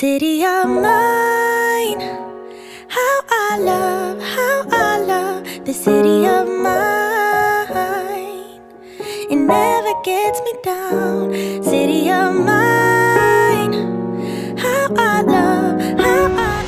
City of mine, how I love the city of mine. It never gets me down. City of mine, how I love, how I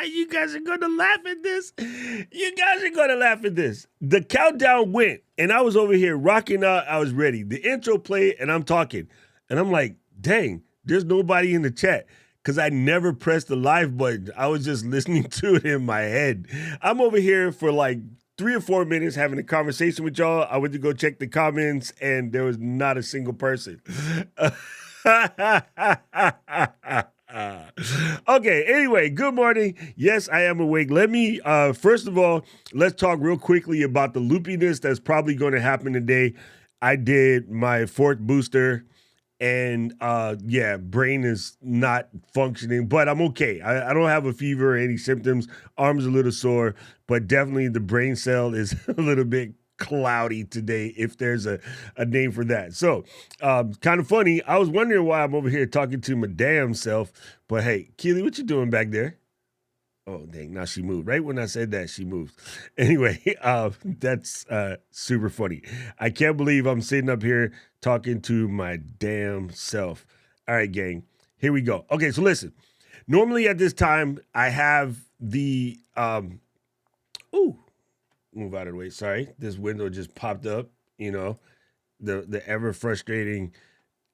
You guys are going to laugh at this. You guys are going to laugh at this. The countdown went, and I was over here rocking out. I was ready. The intro played, and I'm talking. And I'm like, dang, there's nobody in the chat because I never pressed the live button. I was just listening to it in my head. I'm over here for like 3 or 4 minutes having a conversation with y'all. I went to go check the comments, and there was not a single person. Okay, anyway, good morning. Yes, I am awake. Let me, first of all, let's talk real quickly about the loopiness that's probably going to happen today. I did my 4th booster, and yeah, brain is not functioning, but I'm okay. I don't have a fever or any symptoms. Arm's a little sore, but definitely the brain cell is a little bit cloudy today, if there's a name for that. So kind of funny. I was wondering why I'm over here talking to my damn self, but hey, Keely, what you doing back there? Oh, dang, now she moved. Right when I said that, she moved. Anyway, that's super funny. I can't believe I'm sitting up here talking to my damn self. All right, gang, here we go. Okay, so listen. Normally at this time, I have the move out of the way. Sorry, this window just popped up. You know, the ever frustrating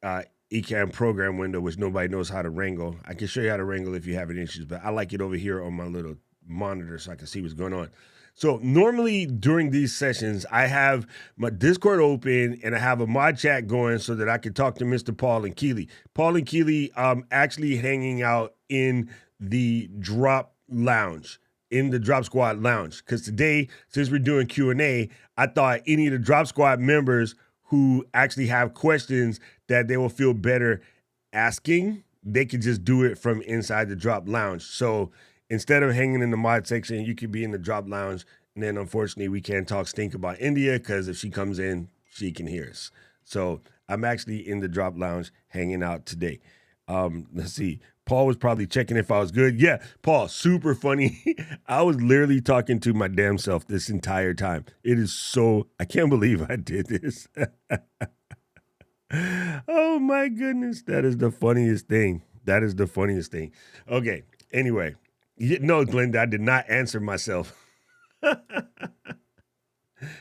Ecamm program window, which nobody knows how to wrangle. I can show you how to wrangle if you have any issues, but I like it over here on my little monitor so I can see what's going on. So normally during these sessions, I have my Discord open and I have a mod chat going so that I can talk to Mr. Paul and Keely. Paul and Keely actually hanging out in the Drop Lounge. In the Drop Squad Lounge, because today, since we're doing Q&A, I thought any of the Drop Squad members who actually have questions that they will feel better asking, they could just do it from inside the Drop Lounge. So instead of hanging in the mod section, you could be in the Drop Lounge, and then unfortunately we can't talk stink about India, because if she comes in, she can hear us. So I'm actually in the Drop Lounge hanging out today. Let's see. Paul was probably checking if I was good. Yeah, Paul, super funny. I was literally talking to my damn self this entire time. It is so, I can't believe I did this. Oh my goodness. That is the funniest thing. That is the funniest thing. Okay, anyway. No, Glenda, I did not answer myself.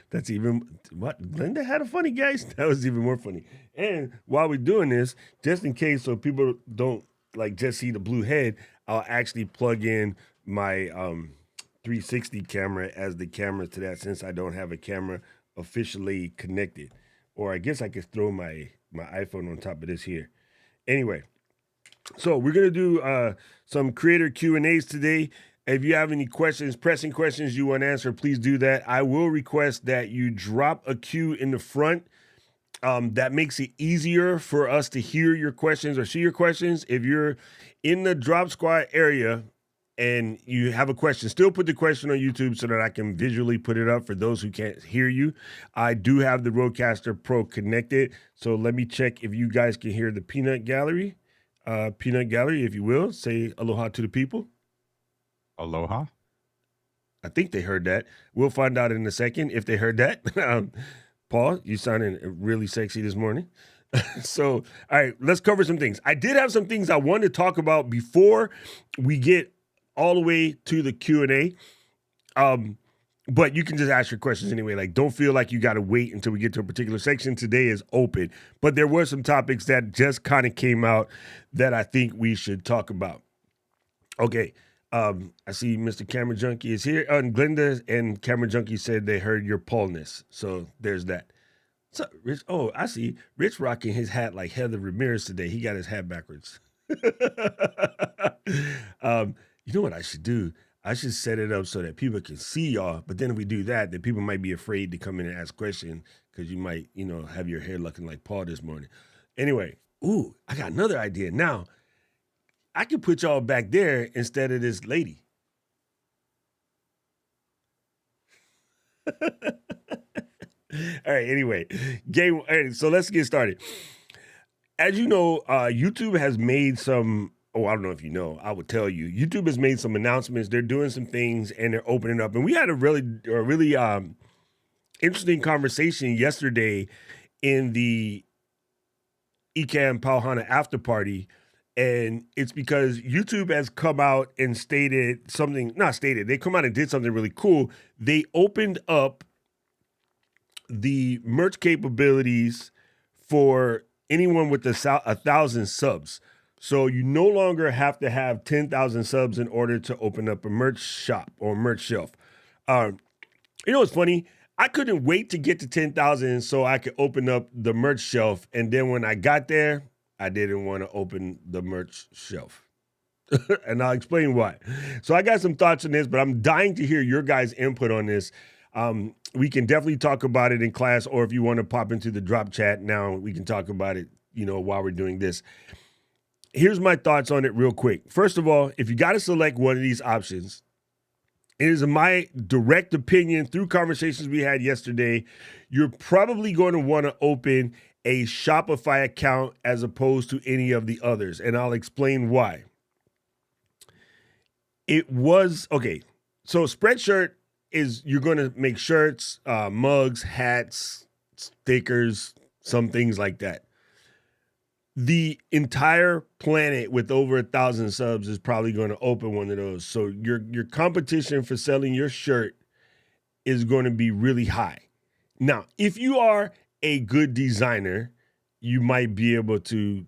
That's even, what? Glenda had a funny, guys? That was even more funny. And while we're doing this, just in case so people don't like just see the blue head, I'll actually plug in my 360 camera as the camera to that, since I don't have a camera officially connected. Or I guess I could throw my iPhone on top of this here. Anyway, so we're going to do some creator Q&As today. If you have any questions, pressing questions you want to answer, please do that. I will request that you drop a Q in the front. That makes it easier for us to hear your questions or see your questions. If you're in the Drop Squad area and you have a question, still put the question on YouTube so that I can visually put it up for those who can't hear you. I do have the Rodecaster Pro connected, so let me check if you guys can hear the Peanut Gallery. Peanut Gallery, if you will, say aloha to the people. Aloha. I think they heard that. We'll find out in a second if they heard that. Paul, you sounding really sexy this morning. So, all right, let's cover some things. I did have some things I wanted to talk about before we get all the way to the Q&A. But you can just ask your questions anyway. Like, don't feel like you got to wait until we get to a particular section. Today is open. But there were some topics that just kind of came out that I think we should talk about. Okay. I see Mr. Camera Junkie is here. And Glenda and Camera Junkie said they heard your Paulness. So there's that. So Rich, oh, I see Rich rocking his hat like Heather Ramirez today. He got his hat backwards. You know what I should do? I should set it up so that people can see y'all. But then if we do that, then people might be afraid to come in and ask questions because you might, have your hair looking like Paul this morning. Anyway, I got another idea now. I could put y'all back there instead of this lady. All right. Anyway, all right, so let's get started. As you know, YouTube has made some. Oh, I don't know if you know. I would tell you. YouTube has made some announcements. They're doing some things and they're opening up. And we had a really interesting conversation yesterday in the Ecamm Pauhana after party. And it's because YouTube has come out and stated something, not stated, they come out and did something really cool. They opened up the merch capabilities for anyone with 1,000 subs. So you no longer have to have 10,000 subs in order to open up a merch shop or merch shelf. You know what's funny? I couldn't wait to get to 10,000 so I could open up the merch shelf. And then when I got there, I didn't want to open the merch shelf. And I'll explain why. So I got some thoughts on this, but I'm dying to hear your guys' input on this. We can definitely talk about it in class, or if you want to pop into the drop chat now, we can talk about it, while we're doing this. Here's my thoughts on it real quick. First of all, if you got to select one of these options, it is my direct opinion through conversations we had yesterday, you're probably going to want to open a Shopify account as opposed to any of the others. And I'll explain why. Okay. So Spreadshirt is you're going to make shirts, mugs, hats, stickers, some things like that. The entire planet with over 1,000 subs is probably going to open one of those. So your competition for selling your shirt is going to be really high. Now, if you are a good designer, you might be able to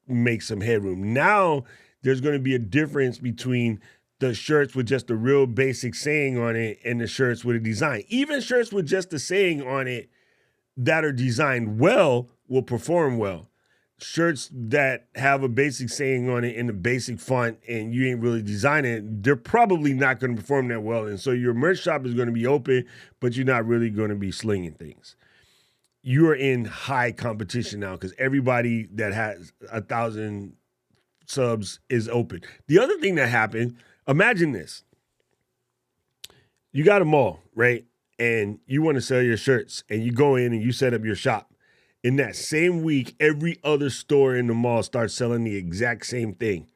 make some headroom. Now, there's going to be a difference between the shirts with just a real basic saying on it and the shirts with a design. Even shirts with just a saying on it that are designed well will perform well. Shirts that have a basic saying on it in a basic font and you ain't really designing it, they're probably not going to perform that well. And so your merch shop is going to be open, but you're not really going to be slinging things. You are in high competition now because everybody that has 1,000 subs is open. The other thing that happened, imagine this. You got a mall, right? And you want to sell your shirts and you go in and you set up your shop. In that same week, every other store in the mall starts selling the exact same thing.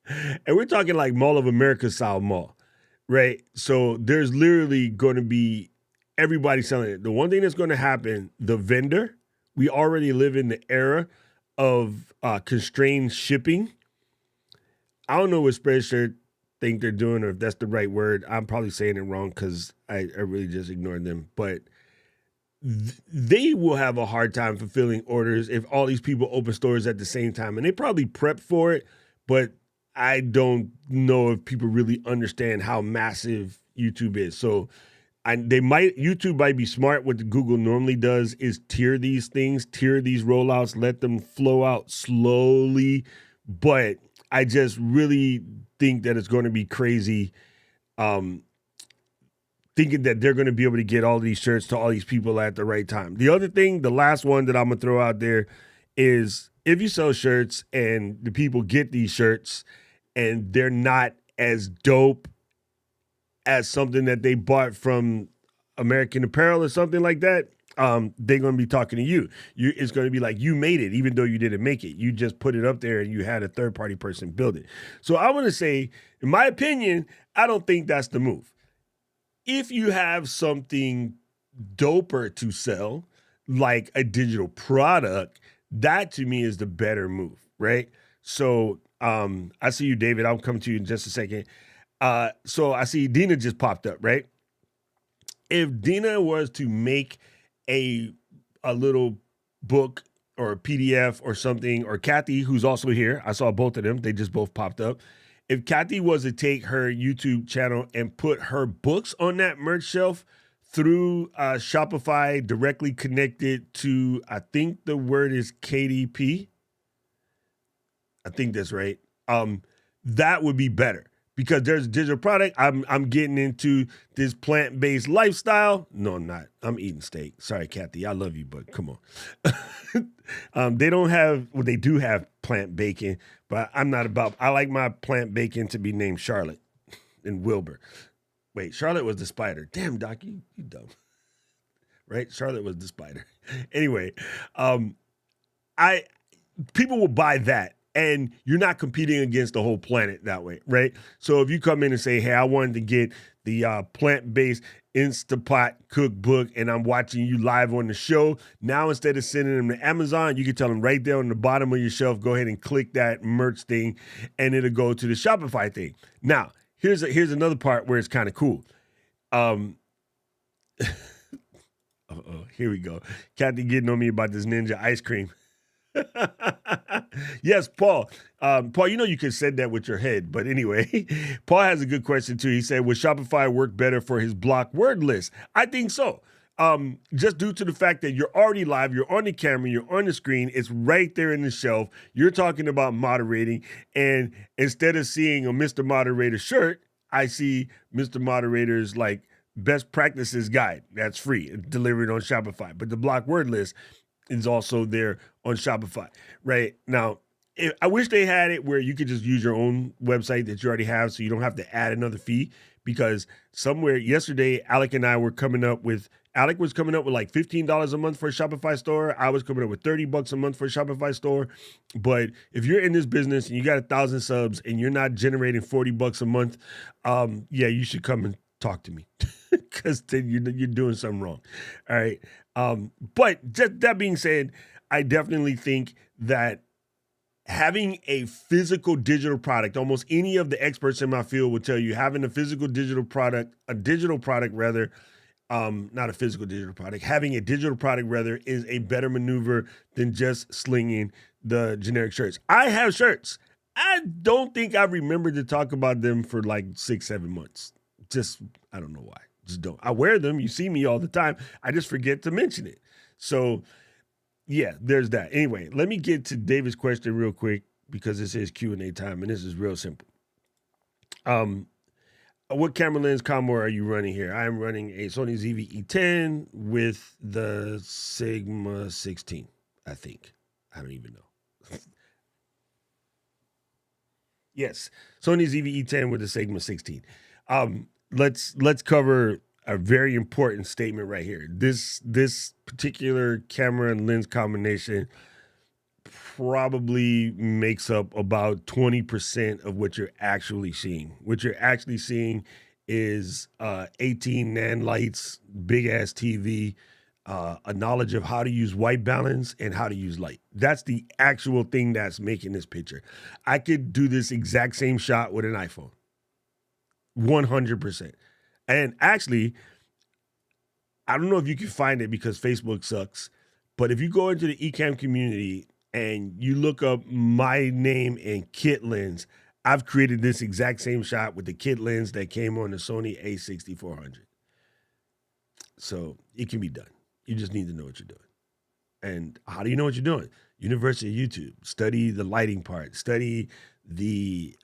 And we're talking like Mall of America style mall, right? So there's literally going to be everybody selling it. The one thing that's going to happen, the vendor, we already live in the era of constrained shipping. I don't know what Spreadshirt think they're doing or if that's the right word. I'm probably saying it wrong because I really just ignored them. But they will have a hard time fulfilling orders if all these people open stores at the same time. And they probably prep for it, but I don't know if people really understand how massive YouTube is. So YouTube might be smart. What Google normally does is tier these things, tier these rollouts, let them flow out slowly. But I just really think that it's going to be crazy. Thinking that they're going to be able to get all these shirts to all these people at the right time. The other thing, the last one that I'm going to throw out there is if you sell shirts and the people get these shirts and they're not as dope as something that they bought from American Apparel or something like that, they're going to be talking to you. It's going to be like you made it, even though you didn't make it. You just put it up there and you had a third-party person build it. So I want to say, in my opinion, I don't think that's the move. If you have something doper to sell, like a digital product, that to me is the better move, right? So I see you, David. I'll come to you in just a second. So I see Dina just popped up, right? If Dina was to make a little book or a PDF or something, or Kathy, who's also here, I saw both of them. They just both popped up. If Kathy was to take her YouTube channel and put her books on that merch shelf through Shopify directly connected to, I think the word is KDP. I think that's right. That would be better because there's a digital product. I'm getting into this plant-based lifestyle. No, I'm not. I'm eating steak. Sorry, Kathy. I love you, but come on. They don't have, well, they do have plant bacon, but I like my plant bacon to be named Charlotte and Wilbur. Wait, Charlotte was the spider. Damn, Doc, you dumb. right? Charlotte was the spider. Anyway, I people will buy that, and you're not competing against the whole planet that way, right? So if you come in and say, hey, I wanted to get the plant-based Instapot cookbook and I'm watching you live on the show, now instead of sending them to Amazon, you can tell them right there on the bottom of your shelf, go ahead and click that merch thing and it'll go to the Shopify thing. Now, here's another part where it's kind of cool. Here we go. Kathy getting on me about this Ninja ice cream. Yes, Paul. Paul, you know you could said that with your head, but anyway, Paul has a good question too. He said, would Shopify work better for his block word list? I think so. Just due to the fact that you're already live, you're on the camera, you're on the screen, it's right there in the shelf. You're talking about moderating, and instead of seeing a Mr. Moderator shirt, I see Mr. Moderator's like best practices guide. That's free, delivered on Shopify. But the block word list is also there on Shopify, right? Now, I wish they had it where you could just use your own website that you already have so you don't have to add another fee, because somewhere yesterday, Alec and I were coming up with, Alec was coming up with like $15 a month for a Shopify store. I was coming up with $30 a month for a Shopify store. But if you're in this business and you got 1,000 subs and you're not generating $40 a month, yeah, you should come and talk to me because then you're doing something wrong. All right. But just that being said, I definitely think that having a physical digital product, almost any of the experts in my field will tell you having a physical digital product, not a physical digital product, having a digital product rather is a better maneuver than just slinging the generic shirts. I have shirts. I don't think I remembered to talk about them for like 6-7 months. Just, I don't know why. Just don't. I wear them. You see me all the time. I just forget to mention it. So, yeah, there's that. Anyway, let me get to David's question real quick because this is Q&A time, and this is real simple. What camera lens combo are you running here? I am running a Sony ZV-E10 with the Sigma 16, I think. I don't even know. Yes, Sony ZV-E10 with the Sigma 16. Let's cover a very important statement right here. This particular camera and lens combination probably makes up about 20% of what you're actually seeing. What you're actually seeing is 18 nan lights, big ass TV, a knowledge of how to use white balance and how to use light. That's the actual thing that's making this picture. I could do this exact same shot with an iPhone. 100%. And actually, I don't know if you can find it because Facebook sucks, but if you go into the Ecamm community and you look up my name and kit lens, I've created this exact same shot with the kit lens that came on the Sony a6400. So it can be done. You just need to know what you're doing. And how do you know what you're doing? University of YouTube. Study the lighting part. Study the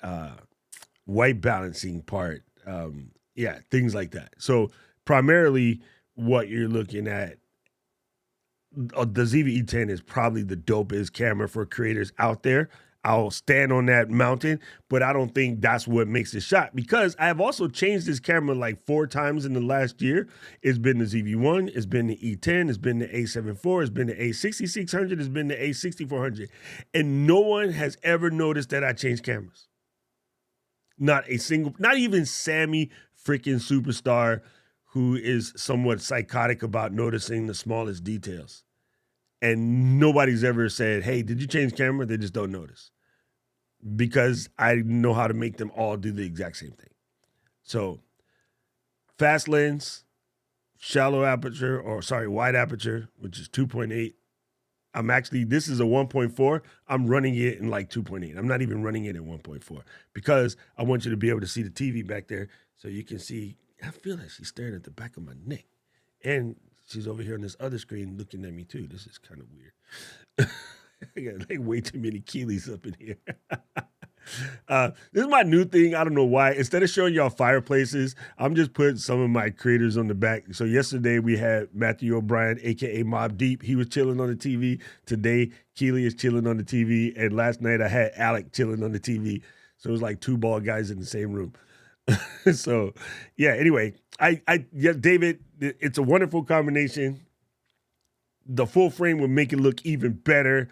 white balancing part. Yeah, things like that. So primarily what you're looking at, the ZV-E10 is probably the dopest camera for creators out there. I'll stand on that mountain, but I don't think that's what makes the shot, because I have also changed this camera like 4 times in the last year. It's been the ZV-1, it's been the E10, it's been the A7 IV, it's been the A6600, it's been the A6400. And no one has ever noticed that I changed cameras. Not a single, not even Sammy freaking Superstar, who is somewhat psychotic about noticing the smallest details. And nobody's ever said, hey, did you change camera? They just don't notice. Because I know how to make them all do the exact same thing. So, fast lens, wide aperture, which is 2.8. This is a 1.4. I'm running it in like 2.8. I'm not even running it at 1.4 because I want you to be able to see the TV back there so you can see. I feel like she's staring at the back of my neck. And she's over here on this other screen looking at me too. This is kind of weird. I got like way too many Keeleys up in here. This is my new thing. I don't know why. Instead of showing y'all fireplaces, I'm just putting some of my creators on the back. So yesterday we had Matthew O'Brien, a.k.a. Mobb Deep. He was chilling on the TV. Today, Keely is chilling on the TV. And last night I had Alec chilling on the TV. So it was like 2 bald guys in the same room. So, yeah, anyway, David, it's a wonderful combination. the full frame will make it look even better.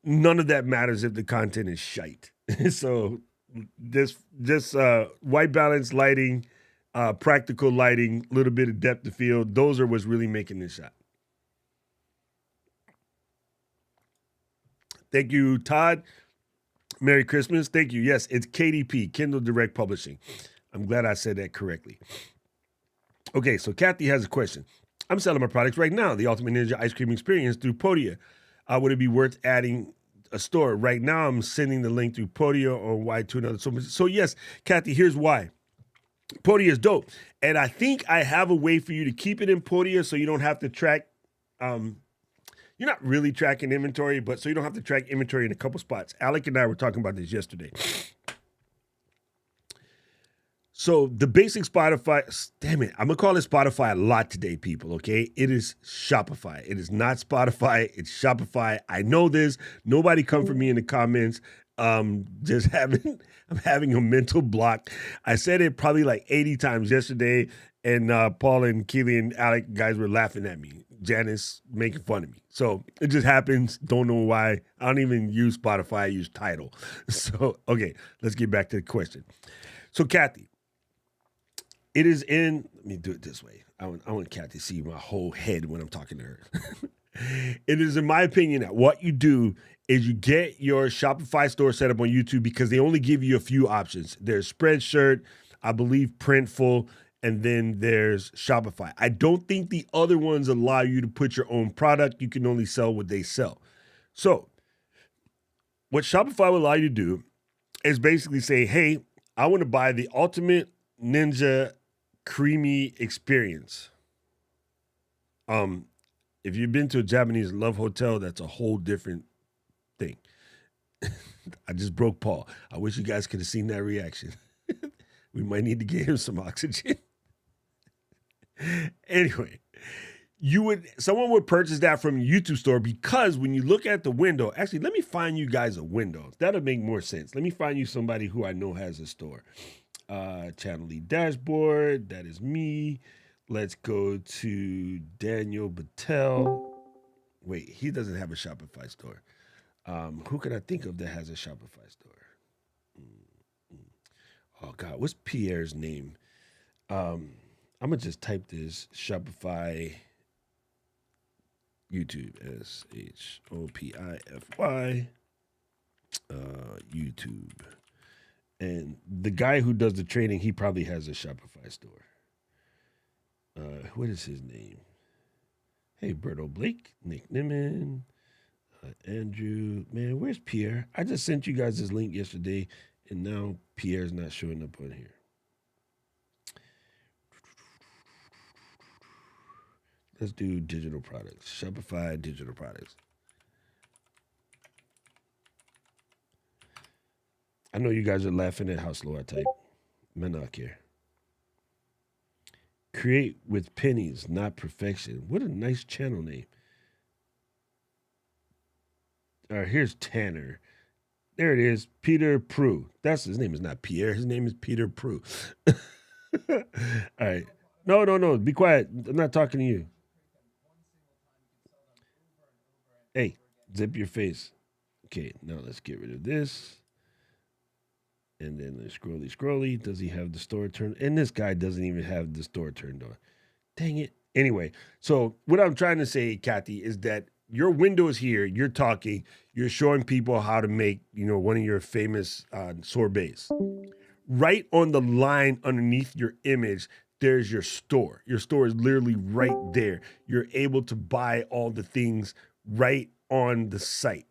None of that matters if the content is shite. So this white balance lighting, practical lighting, a little bit of depth of field, those are what's really making this shot. Thank you, Todd. Merry Christmas. Thank you. Yes, it's KDP, Kindle Direct Publishing. I'm glad I said that correctly. Okay, so Kathy has a question. I'm selling my products right now, the Ultimate Ninja Ice Cream Experience through Podia. Would it be worth adding a store? Right now, I'm sending the link through Podia or why to another. So yes, Kathy, here's why. Podia is dope. And I think I have a way for you to keep it in Podia so you don't have to track, you're not really tracking inventory, but so you don't have to track inventory in a couple spots. Alec and I were talking about this yesterday. So the basic Spotify, damn it, I'm going to call it Spotify a lot today, people, okay? It is Shopify. It is not Spotify. It's Shopify. I know this. Nobody come for me in the comments. I'm having a mental block. I said it probably like 80 times yesterday, and Paul and Keely and Alec guys were laughing at me. Janice making fun of me. So it just happens. Don't know why. I don't even use Spotify. I use Tidal. So, okay, let's get back to the question. So, Kathy, it is in, let me do it this way. I want Kathy to see my whole head when I'm talking to her. It is, in my opinion, that what you do is you get your Shopify store set up on YouTube because they only give you a few options. There's Spreadshirt, I believe Printful, and then there's Shopify. I don't think the other ones allow you to put your own product. You can only sell what they sell. So what Shopify will allow you to do is basically say, hey, I want to buy the Ultimate Ninja Creamy Experience. If you've been to a Japanese love hotel, that's a whole different thing. I just broke Paul. I wish you guys could have seen that reaction. We might need to get him some oxygen. Anyway, someone would purchase that from your YouTube store because when you look at the window, actually, let me find you guys a window. That'll make more sense. Let me find you somebody who I know has a store. Channel lead dashboard. That is me. Let's go to Daniel Battelle. Wait, he doesn't have a Shopify store. Who can I think of that has a Shopify store? Oh God, what's Pierre's name? I'm gonna just type this Shopify YouTube, SHOPIFY YouTube. And the guy who does the training, he probably has a Shopify store. What is his name? Hey, Berto Blake, Nick Nimmin, Andrew. Man, where's Pierre? I just sent you guys this link yesterday, and now Pierre's not showing up on here. Let's do digital products. Shopify digital products. I know you guys are laughing at how slow I type. Menak here. Create with pennies, not perfection. What a nice channel name. All right, here's Tanner. There it is, Peter Prue. That's his name is not Pierre. His name is Peter Prue. All right. No. Be quiet. I'm not talking to you. Hey, zip your face. Okay, now let's get rid of this. And then the scrolly. Does he have the store turned? And this guy doesn't even have the store turned on. Dang it. Anyway, so what I'm trying to say, Kathy, is that your window is here. You're talking. You're showing people how to make, one of your famous sorbets. Right on the line underneath your image, there's your store. Your store is literally right there. You're able to buy all the things right on the site.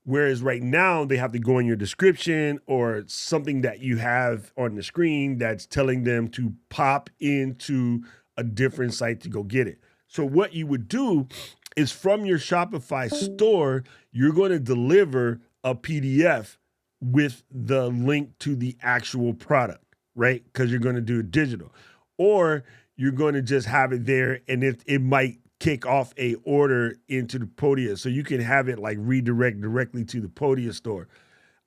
Whereas right now they have to go in your description or something that you have on the screen that's telling them to pop into a different site to go get it. So what you would do is from your Shopify store, you're going to deliver a PDF with the link to the actual product, right? Because you're going to do it digital. Or you're going to just have it there and it might kick off a order into the Podia. So you can have it like redirect directly to the Podia store.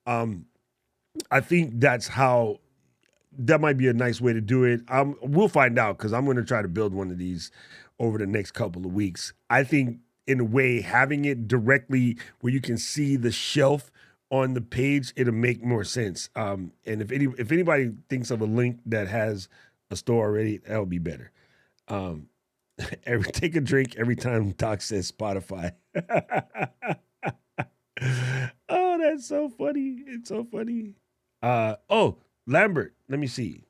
I think that's how that might be a nice way to do it. We'll find out because I'm going to try to build one of these over the next couple of weeks. I think in a way, having it directly where you can see the shelf on the page, it'll make more sense. And if anybody thinks of a link that has a store already, that'll be better. Take a drink every time Doc says Spotify. Oh, that's so funny. It's so funny. Lambert. Let me see.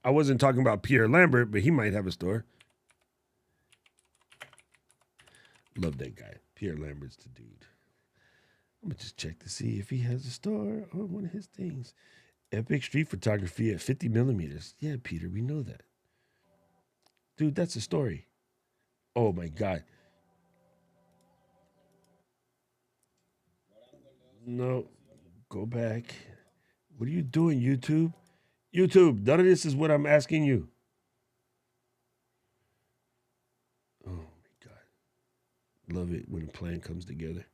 I wasn't talking about Pierre Lambert, but he might have a store. Love that guy. Pierre Lambert's the dude. I'm going to just check to see if he has a store on one of his things. Epic street photography at 50 millimeters. Yeah, Peter, we know that. Dude, that's a story. Oh, my God. No, go back. What are you doing, YouTube? YouTube, none of this is what I'm asking you. Oh, my God. Love it when a plan comes together.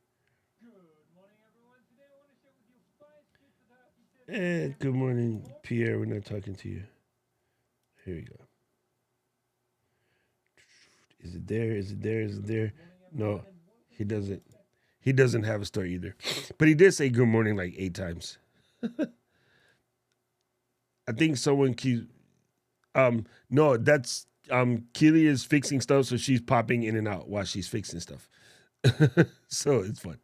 Good morning, Pierre. We're not talking to you. Here we go. Is it there? No, he doesn't. He doesn't have a store either. But he did say good morning like 8 times. I think someone keeps... no, that's... Keely is fixing stuff, so she's popping in and out while she's fixing stuff. So it's fun.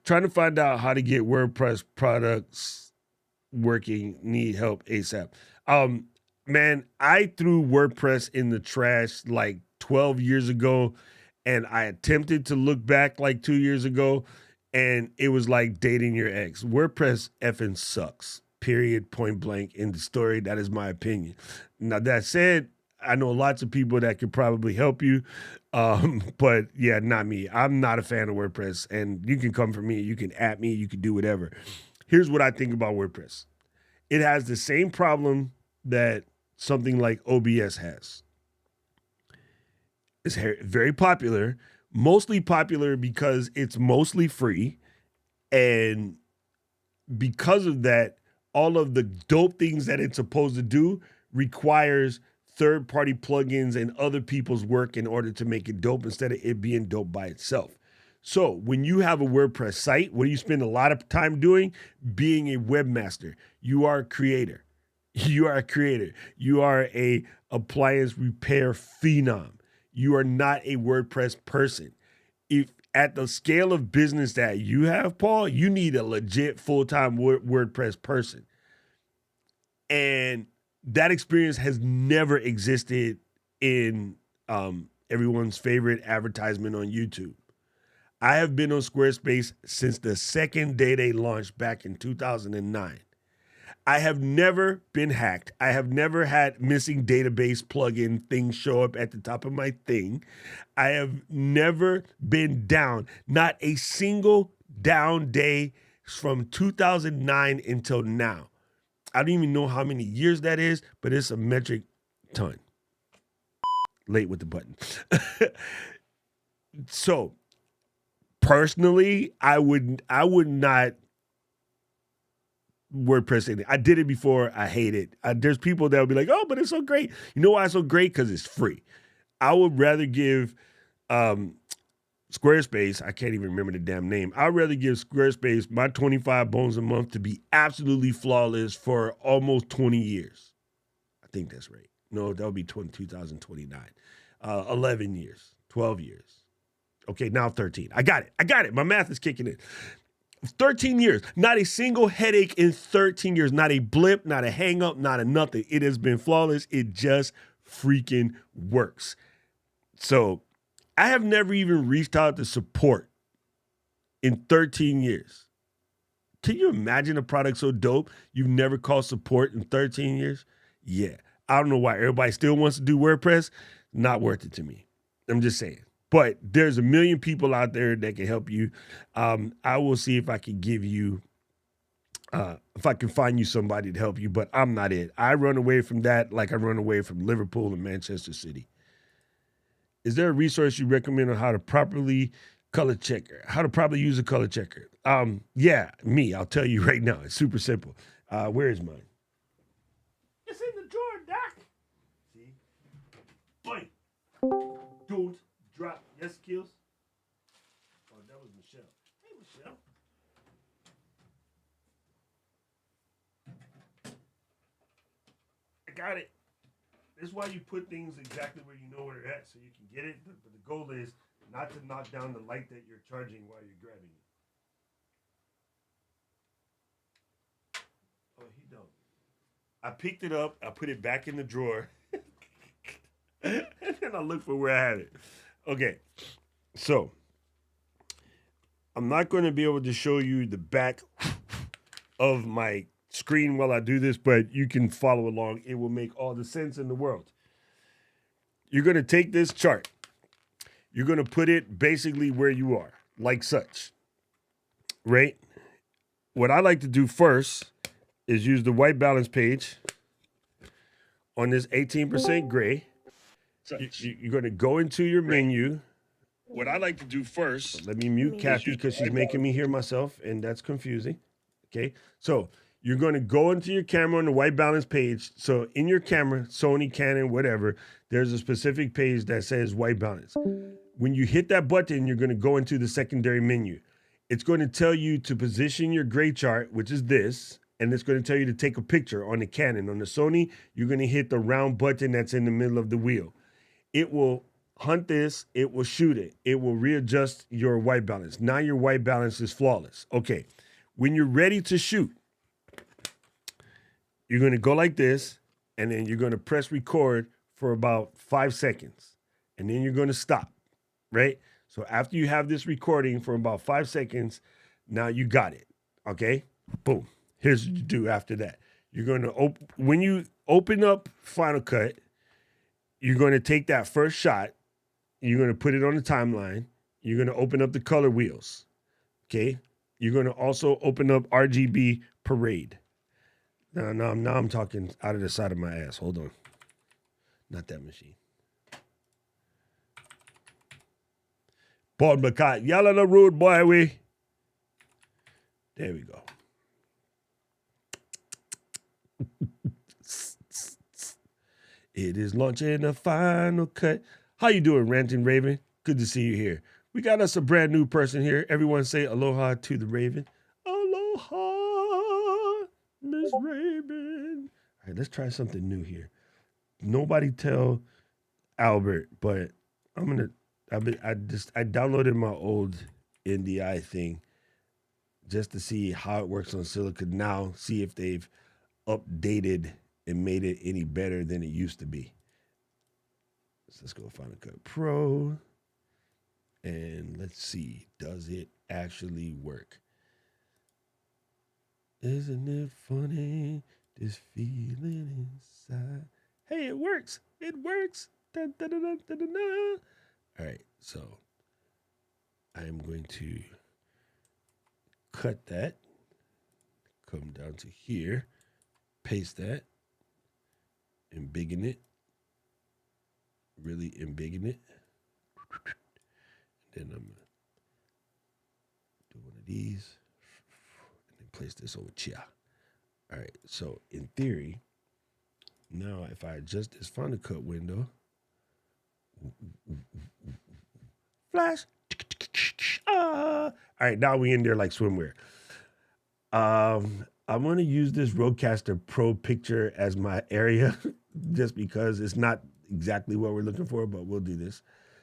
Trying to find out how to get WordPress products working. Need help ASAP. Man, I threw WordPress in the trash like 12 years ago, and I attempted to look back like 2 years ago, and it was like dating your ex. WordPress effing sucks. Period, point blank, in the story. That is my opinion. Now, that said, I know lots of people that could probably help you, but yeah, not me. I'm not a fan of WordPress, and you can come for me. You can at me. You can do whatever. Here's what I think about WordPress. It has the same problem that something like OBS has. It's very popular, mostly popular because it's mostly free. And because of that, all of the dope things that it's supposed to do requires third-party plugins and other people's work in order to make it dope instead of it being dope by itself. So when you have a WordPress site, what do you spend a lot of time doing? Being a webmaster. You are a creator. You are a creator. You are a appliance repair phenom. You are not a WordPress person. If at the scale of business that you have, Paul, you need a legit full-time WordPress person. And that experience has never existed in everyone's favorite advertisement on YouTube. I have been on Squarespace since the second day they launched back in 2009. I have never been hacked. I have never had missing database plugin things show up at the top of my thing. I have never been down. Not a single down day from 2009 until now. I don't even know how many years that is, but it's a metric ton. Late with the button. So, personally, I would not WordPress anything. I did it before. I hate it. There's people that will be like, oh, but it's so great. You know why it's so great? Because it's free. I would rather give Squarespace, I can't even remember the damn name. I'd rather give Squarespace my 25 bones a month to be absolutely flawless for almost 20 years. I think that's right. No, that would be 2029. 11 years, 12 years. Okay, now 13. I got it. My math is kicking in. 13 years, not a single headache in 13 years, not a blip, not a hang up, not a nothing. It has been flawless. It just freaking works. So I have never even reached out to support in 13 years. Can you imagine a product so dope you've never called support in 13 years? Yeah. I don't know why everybody still wants to do WordPress. Not worth it to me. I'm just saying. But there's a million people out there that can help you. I will see if I can give you, if I can find you somebody to help you, but I'm not it. I run away from that like I run away from Liverpool and Manchester City. Is there a resource you recommend on how to properly color checker? How to properly use a color checker? Yeah, me. I'll tell you right now. It's super simple. Where is mine? It's in the drawer, Doc. See? Boy, don't drop. Yes, Kills? Oh, that was Michelle. Hey, Michelle. I got it. This is why you put things exactly where you know where they're at so you can get it. But the goal is not to knock down the light that you're charging while you're grabbing it. Oh, he don't. I picked it up. I put it back in the drawer. And then I looked for where I had it. Okay. So, I'm not going to be able to show you the back of my screen while I do this, but you can follow along. It will make all the sense in the world. You're going to take this chart. You're going to put it basically where you are, like such, right? What I like to do first is use the white balance page on this 18% gray. You're going to go into your menu. What I like to do first, let me mute Kathy because she's making me hear myself, and that's confusing. Okay, so you're going to go into your camera on the white balance page. So in your camera, Sony, Canon, whatever, there's a specific page that says white balance. When you hit that button, you're going to go into the secondary menu. It's going to tell you to position your gray chart, which is this, and it's going to tell you to take a picture on the Canon. On the Sony, you're going to hit the round button that's in the middle of the wheel. It will hunt this, it will shoot it. It will readjust your white balance. Now your white balance is flawless. Okay, when you're ready to shoot, you're going to go like this, and then you're going to press record for about 5 seconds, and then you're going to stop, right? So after you have this recording for about 5 seconds, now you got it, okay? Boom. Here's what you do after that. You're going to, when you open up Final Cut, you're going to take that first shot, you're going to put it on the timeline, you're going to open up the color wheels, okay? You're going to also open up RGB Parade. Now I'm talking out of the side of my ass. Hold on. Not that machine. Paul McCart, y'all on the road, boy, we. There we go. It is launching a Final Cut. How you doing, Ranting Raven? Good to see you here. We got us a brand new person here. Everyone say aloha to the Raven. Aloha, Miss Raven. All right, let's try something new here. Nobody tell Albert, but I downloaded my old NDI thing just to see how it works on Silica now, see if they've updated and made it any better than it used to be. So let's go Final Cut Pro. And let's see, does it actually work? Isn't it funny, this feeling inside? Hey, it works. It works. Da, da, da, da, da, da, da. All right, so I am going to cut that, come down to here, paste that, embiggen it, really embiggen it. Then I'm going to do one of these and then place this over here. All right, so in theory, now if I adjust this Final Cut window, flash. All right, now we in there like swimwear. I'm going to use this Rodecaster Pro picture as my area just because it's not exactly what we're looking for, but we'll do this.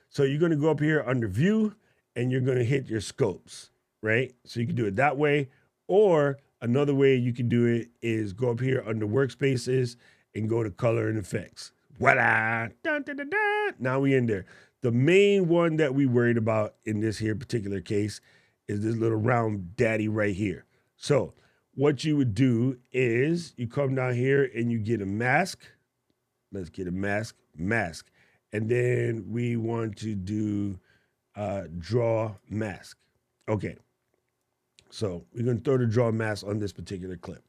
So you're going to go up here under View, and you're going to hit your scopes, right? So you can do it that way, or another way you can do it is go up here under Workspaces and go to Color and Effects. Voila! Dun, dun, dun, dun. Now we in there. The main one that we worried about in this here particular case is this little round daddy right here. So what you would do is you come down here and you get a mask. Let's get a mask. And then we want to do draw mask. Okay. So we're going to throw the draw mask on this particular clip.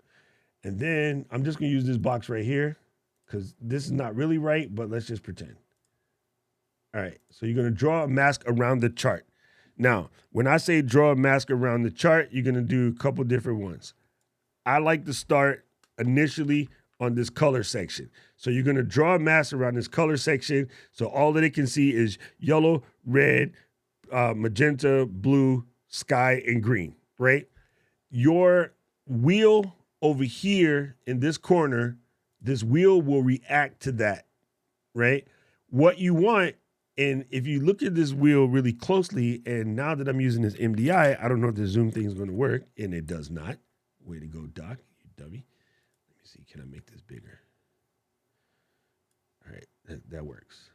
And then I'm just going to use this box right here because this is not really right, but let's just pretend. All right. So you're going to draw a mask around the chart. Now, when I say draw a mask around the chart, you're going to do a couple different ones. I like to start initially on this color section. So you're gonna draw a mask around this color section so all that it can see is yellow, red, magenta, blue, sky, and green, right? Your wheel over here in this corner, this wheel will react to that, right? What you want, and if you look at this wheel really closely, and now that I'm using this MDI, I don't know if the zoom thing is going to work, and it does not. Way to go, Doc, you dummy. Let me see, can I make this bigger? All right, that works.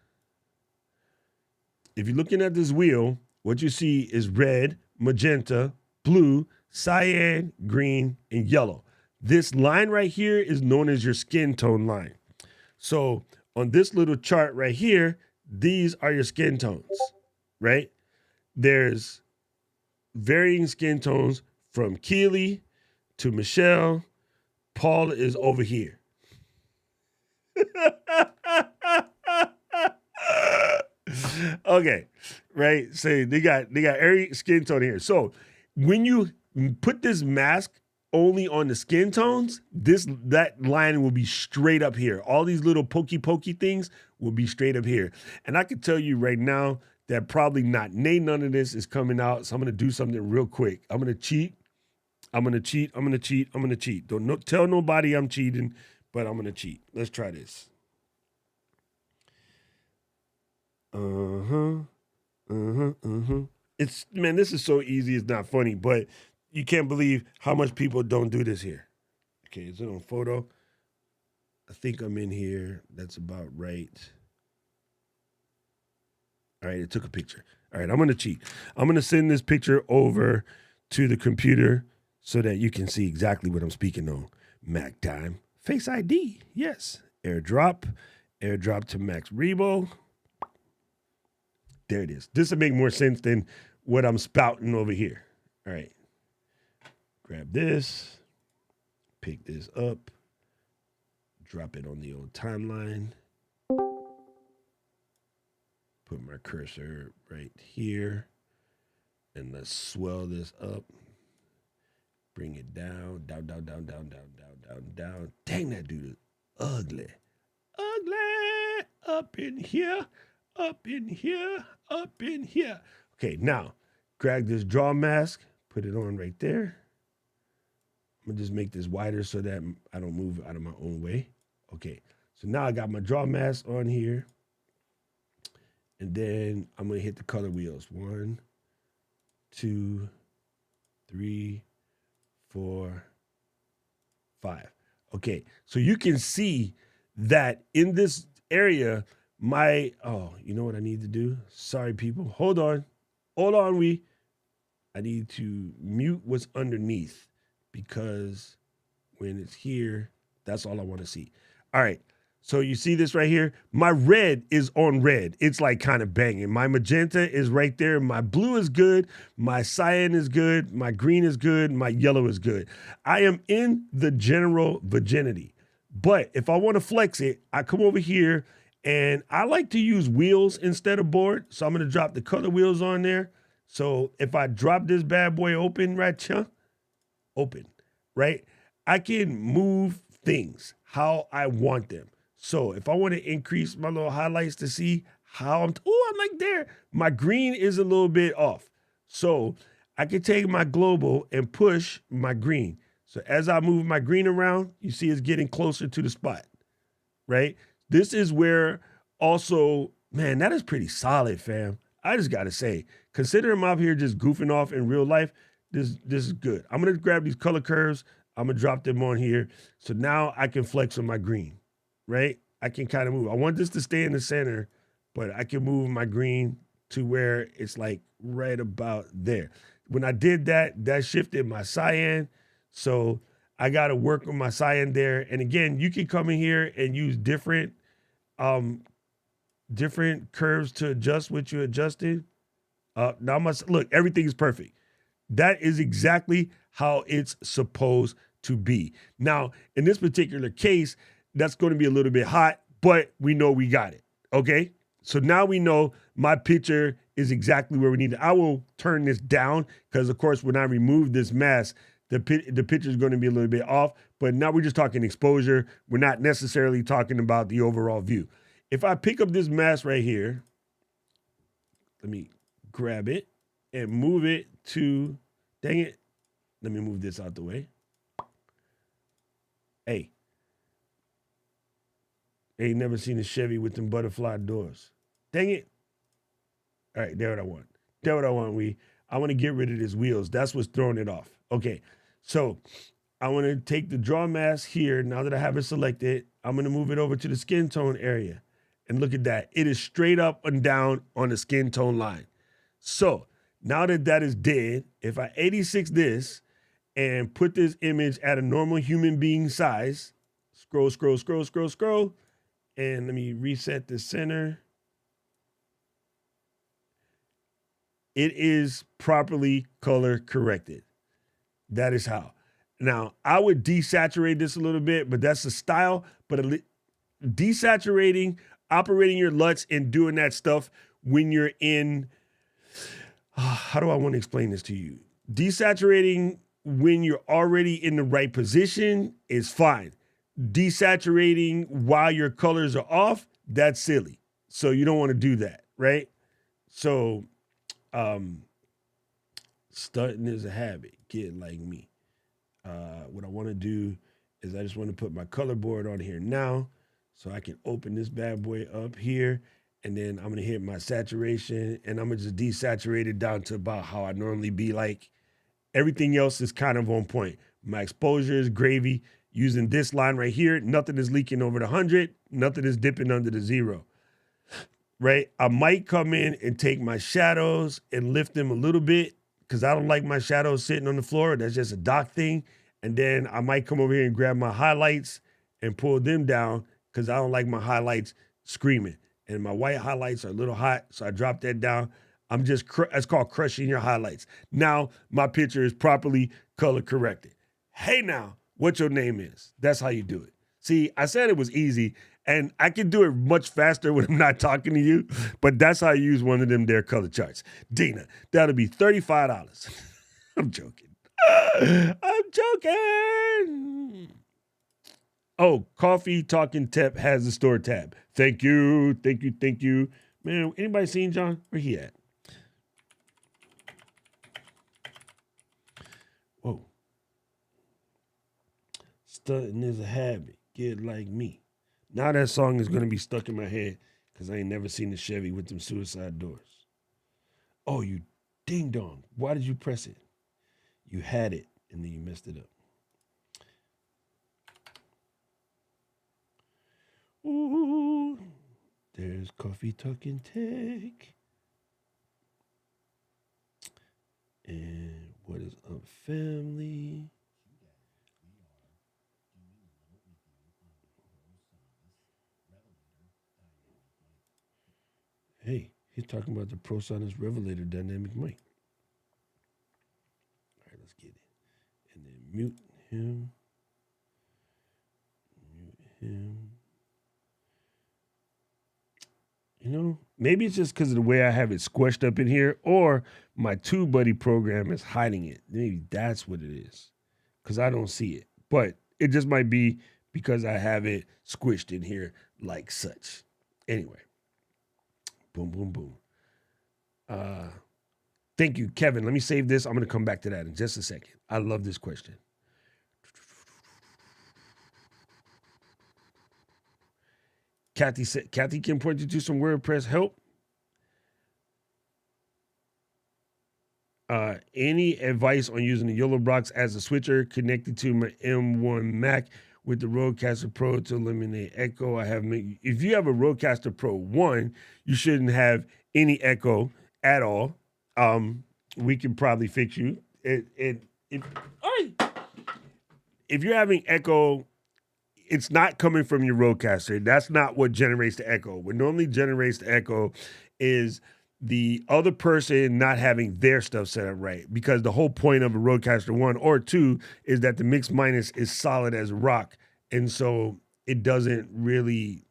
If you're looking at this wheel, what you see is red, magenta, blue, cyan, green, and yellow. This line right here is known as your skin tone line. So on this little chart right here, these are your skin tones, right? There's varying skin tones from Keely to Michelle. Paul is over here. Okay, right? So they got every skin tone here. So when you put this mask only on the skin tones, that line will be straight up here. All these little pokey things will be straight up here. And I can tell you right now that probably none of this is coming out. So I'm gonna do something real quick. I'm gonna cheat. Don't tell nobody I'm cheating, but I'm gonna cheat. Let's try this. It's, man, this is so easy, it's not funny, but you can't believe how much people don't do this here. Okay, is it on photo? I think I'm in here. That's about right. All right, it took a picture. All right, I'm gonna cheat. I'm gonna send this picture over to the computer so that you can see exactly what I'm speaking on. Mac time, Face ID, yes. Airdrop to Max Rebo. There it is. This will make more sense than what I'm spouting over here. All right. Grab this, pick this up, drop it on the old timeline. Put my cursor right here. And let's swell this up. Bring it down. Dang, that dude is ugly. Up in here. Okay, now grab this draw mask, put it on right there. I'm gonna just make this wider so that I don't move out of my own way. Okay, so now I got my draw mask on here. And then I'm gonna hit the color wheels. 1, 2, 3, 4, 5. Okay, so you can see that in this area, you know what I need to do? Sorry, people. Hold on, I need to mute what's underneath because when it's here, that's all I want to see. All right, so you see this right here? My red is on red. It's like kind of banging. My magenta is right there. My blue is good. My cyan is good. My green is good. My yellow is good. I am in the general virginity. But if I want to flex it, I come over here and I like to use wheels instead of board. So I'm going to drop the color wheels on there. So if I drop this bad boy open, right, I can move things how I want them. So if I want to increase my little highlights to see how I'm like there. My green is a little bit off. So I can take my global and push my green. So as I move my green around, you see it's getting closer to the spot, right? This is where also, man, that is pretty solid, fam. I just got to say, consider him out here just goofing off in real life. This is good. I'm going to grab these color curves. I'm going to drop them on here. So now I can flex on my green, right? I can kind of move. I want this to stay in the center, but I can move my green to where it's like right about there. When I did that, that shifted my cyan. So I got to work on my cyan there. And again, you can come in here and use different curves to adjust what you adjusted. Now look, everything is perfect. That is exactly how it's supposed to be. Now, in this particular case, that's going to be a little bit hot, but we know we got it. Okay. So now we know my picture is exactly where we need it. I will turn this down because, of course, when I remove this mask, the picture is going to be a little bit off. But now we're just talking exposure. We're not necessarily talking about the overall view. If I pick up this mask right here, let me grab it and move it to, dang it, let me move this out the way. Hey, ain't never seen a Chevy with them butterfly doors. Dang it. All right, there what I want. There what I want, I want to get rid of these wheels. That's what's throwing it off. Okay, so I want to take the draw mask here. Now that I have it selected, I'm going to move it over to the skin tone area. And look at that. It is straight up and down on the skin tone line. So now that that is dead, if I 86 this and put this image at a normal human being size, scroll, and let me reset the center. It is properly color corrected. That is how. Now, I would desaturate this a little bit, but that's the style. But desaturating, operating your LUTs and doing that stuff when you're in, how do I want to explain this to you? Desaturating when you're already in the right position is fine. Desaturating while your colors are off, that's silly. So you don't want to do that, right? So stunting is a habit. Get like me. What I want to do is I just want to put my color board on here now so I can open this bad boy up here, and then I'm going to hit my saturation, and I'm going to just desaturate it down to about how I normally be. Like everything else is kind of on point. My exposure is gravy. Using this line right here, nothing is leaking over the 100, nothing is dipping under the 0. Right? I might come in and take my shadows and lift them a little bit because I don't like my shadows sitting on the floor. That's just a doc thing. And then I might come over here and grab my highlights and pull them down because I don't like my highlights screaming. And my white highlights are a little hot, so I drop that down. I'm just, that's called crushing your highlights. Now my picture is properly color corrected. Hey now, what your name is. That's how you do it. See, I said it was easy, and I can do it much faster when I'm not talking to you, but that's how you use one of them there color charts. Dina, that'll be $35. I'm joking. I'm joking. Oh, Coffee Talking Tep has the store tab. Thank you. Man, anybody seen John? Where he at? Whoa. Stunting is a habit. Get like me. Now that song is going to be stuck in my head because I ain't never seen a Chevy with them suicide doors. Oh, you ding dong. Why did you press it? You had it and then you messed it up. Ooh, there's Coffee Talking Tech. And what is up, family? Hey, he's talking about the ProSonus Revelator dynamic mic. All right, let's get it. And then mute him. You know, maybe it's just because of the way I have it squished up in here, or my TubeBuddy program is hiding it. Maybe that's what it is, because I don't see it. But it just might be because I have it squished in here like such. Anyway. Boom, boom, boom. Thank you, Kevin. Let me save this. I'm going to come back to that in just a second. I love this question. Kathy said, Kathy can point you to some WordPress help. Any advice on using the Yellow Box as a switcher connected to my M1 Mac with the Rodecaster Pro to eliminate echo? If you have a Rodecaster Pro 1, you shouldn't have any echo at all. We can probably fix you. If you're having echo, it's not coming from your Rodecaster. That's not what generates the echo. What normally generates the echo is the other person not having their stuff set up right, because the whole point of a Rodecaster 1 or 2 is that the mix minus is solid as rock. And so it doesn't really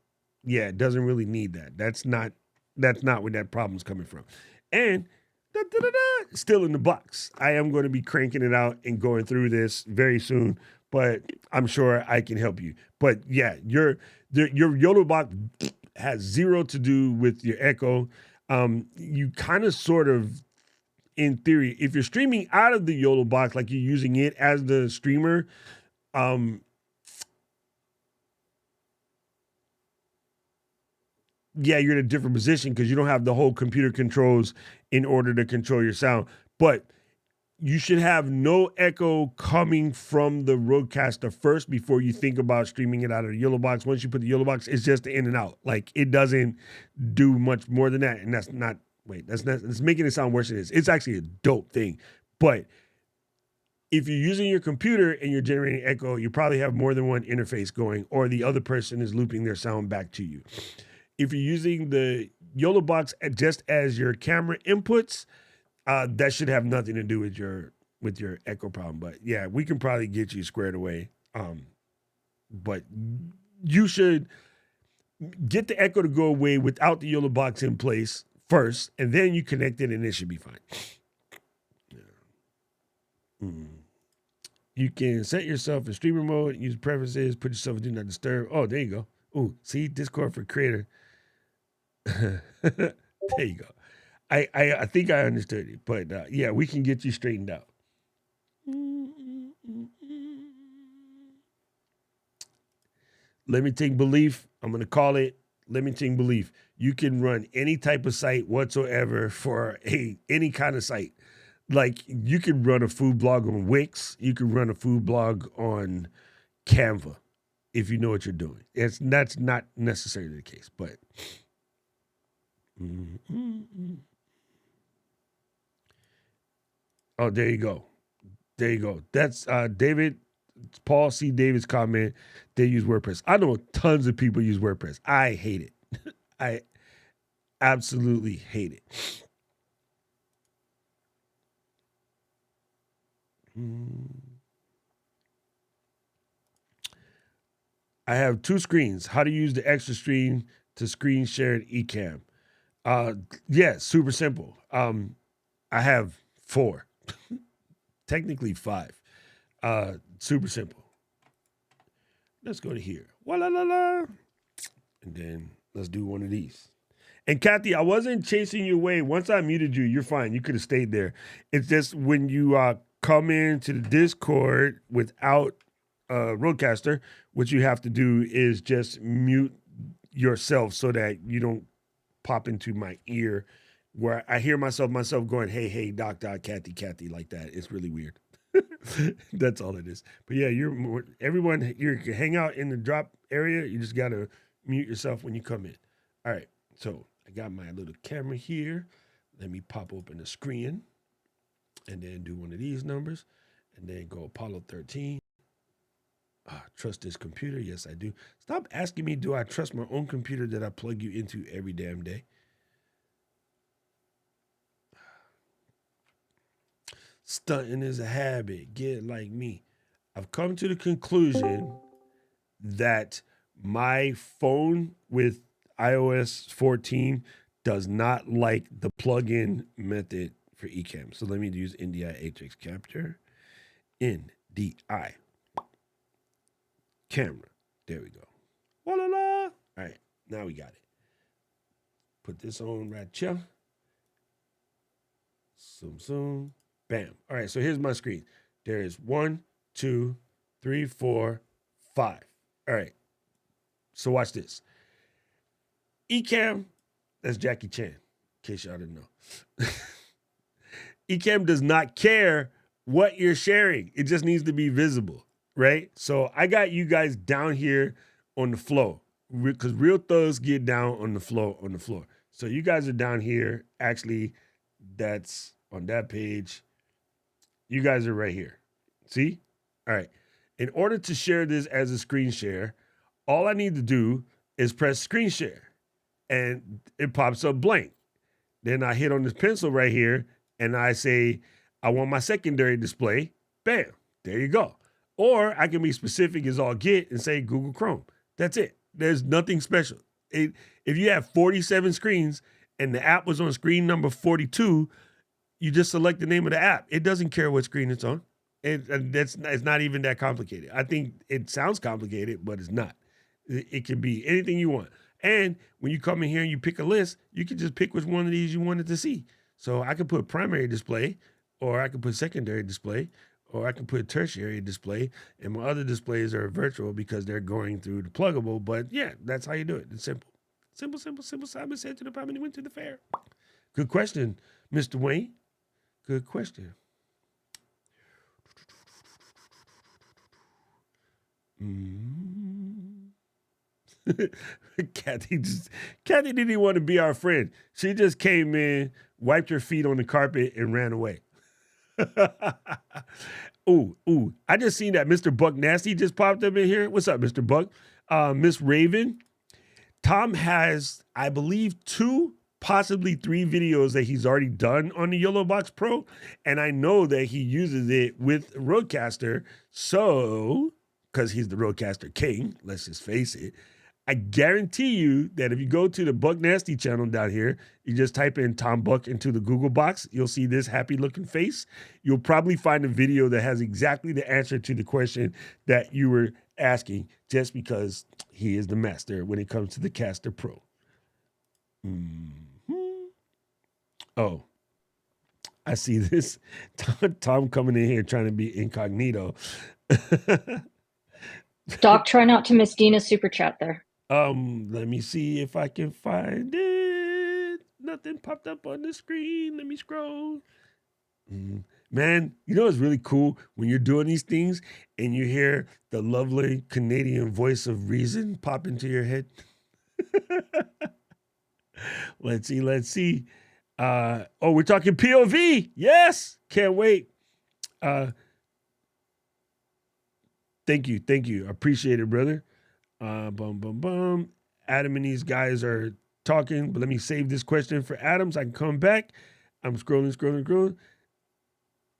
need that. That's not where that problem's coming from. And Still in the box. I am going to be cranking it out and going through this very soon, but I'm sure I can help you. But yeah, your YOLO box has zero to do with your Echo. You kind of sort of, in theory, if you're streaming out of the YOLO box, like you're using it as the streamer, yeah, you're in a different position because you don't have the whole computer controls in order to control your sound. But you should have no echo coming from the Rodecaster first before you think about streaming it out of the YOLO box. Once you put the YOLO box, it's just the in and out. Like, it doesn't do much more than that. And that's making it sound worse than it is. It's actually a dope thing. But if you're using your computer and you're generating echo, you probably have more than one interface going, or the other person is looping their sound back to you. If you're using the YOLO box just as your camera inputs, that should have nothing to do with your echo problem. But yeah, we can probably get you squared away. But you should get the echo to go away without the YOLO box in place first, and then you connect it, and it should be fine. You can set yourself in streamer mode, use preferences, put yourself in do not disturb. Oh, there you go. Ooh, see, Discord for creator. There you go. I think I understood it, but yeah, we can get you straightened out. Limiting belief. I'm going to call it limiting belief. You can run any type of site whatsoever for any kind of site. Like, you can run a food blog on Wix. You can run a food blog on Canva if you know what you're doing. That's not necessarily the case, but oh, there you go. There you go. That's David, Paul C. David's comment. They use WordPress. I know tons of people use WordPress. I hate it. I absolutely hate it. I have two screens. How to use the extra screen to screen share an Ecamm. Yeah, super simple. I have 4. Technically 5. Super simple. Let's go to here. Wa-la-la-la. And then let's do one of these. And Kathy, I wasn't chasing you away. Once I muted you, you're fine. You could have stayed there. It's just when you come into the Discord without Rodecaster, what you have to do is just mute yourself so that you don't pop into my ear where I hear myself going, hey, Doc, Kathy, like that. It's really weird. That's all it is. But yeah, you can hang out in the drop area. You just got to mute yourself when you come in. All right. So I got my little camera here. Let me pop open the screen and then do one of these numbers and then go Apollo 13. Trust this computer? Yes, I do. Stop asking me, do I trust my own computer that I plug you into every damn day? Stunting is a habit. Get like me. I've come to the conclusion that my phone with iOS 14 does not like the plug-in method for Ecamm. So let me use NDI Atrix Capture. NDI camera. There we go. Voila. All right, now we got it. Put this on right here. Zoom. Bam. All right, so here's my screen. There is 1, 2, 3, 4, 5. All right. So watch this. Ecamm, that's Jackie Chan, in case y'all didn't know. Ecamm does not care what you're sharing. It just needs to be visible, right? So I got you guys down here on the floor because real thugs get down on the floor. So you guys are down here. Actually, that's on that page. You guys are right here. See? All right. In order to share this as a screen share, all I need to do is press screen share and it pops up blank. Then I hit on this pencil right here and I say, I want my secondary display. Bam. There you go. Or I can be specific as all get and say Google Chrome. That's it. There's nothing special. If you have 47 screens and the app was on screen number 42, You just select the name of the app. It doesn't care what screen it's on. It's not even that complicated. I think it sounds complicated, but it's not. It can be anything you want. And when you come in here and you pick a list, you can just pick which one of these you wanted to see. So I could put primary display, or I could put secondary display, or I can put tertiary display. And my other displays are virtual because they're going through the pluggable. But yeah, that's how you do it. It's simple. Simple, simple, simple. Simon said to the palm and he went to the fair. Good question, Mr. Wayne. Good question. Kathy didn't even want to be our friend. She just came in, wiped her feet on the carpet, and ran away. Ooh. I just seen that Mr. Buck Nasty just popped up in here. What's up, Mr. Buck? Miss Raven. Tom has, I believe, 2, possibly 3 videos that he's already done on the Yellow Box Pro. And I know that he uses it with Rodecaster. So, because he's the Rodecaster king, let's just face it. I guarantee you that if you go to the Buck Nasty channel down here, you just type in Tom Buck into the Google box, you'll see this happy looking face. You'll probably find a video that has exactly the answer to the question that you were asking, just because he is the master when it comes to the Caster Pro. Oh, I see this. Tom coming in here trying to be incognito. Doc, try not to miss Dina's super chat there. Let me see if I can find it. Nothing popped up on the screen. Let me scroll. Man, you know what's really cool when you're doing these things and you hear the lovely Canadian voice of reason pop into your head? Let's see. We're talking POV. Yes. Can't wait. Thank you. Appreciate it, brother. Adam and these guys are talking, but let me save this question for Adam so I can come back. I'm scrolling.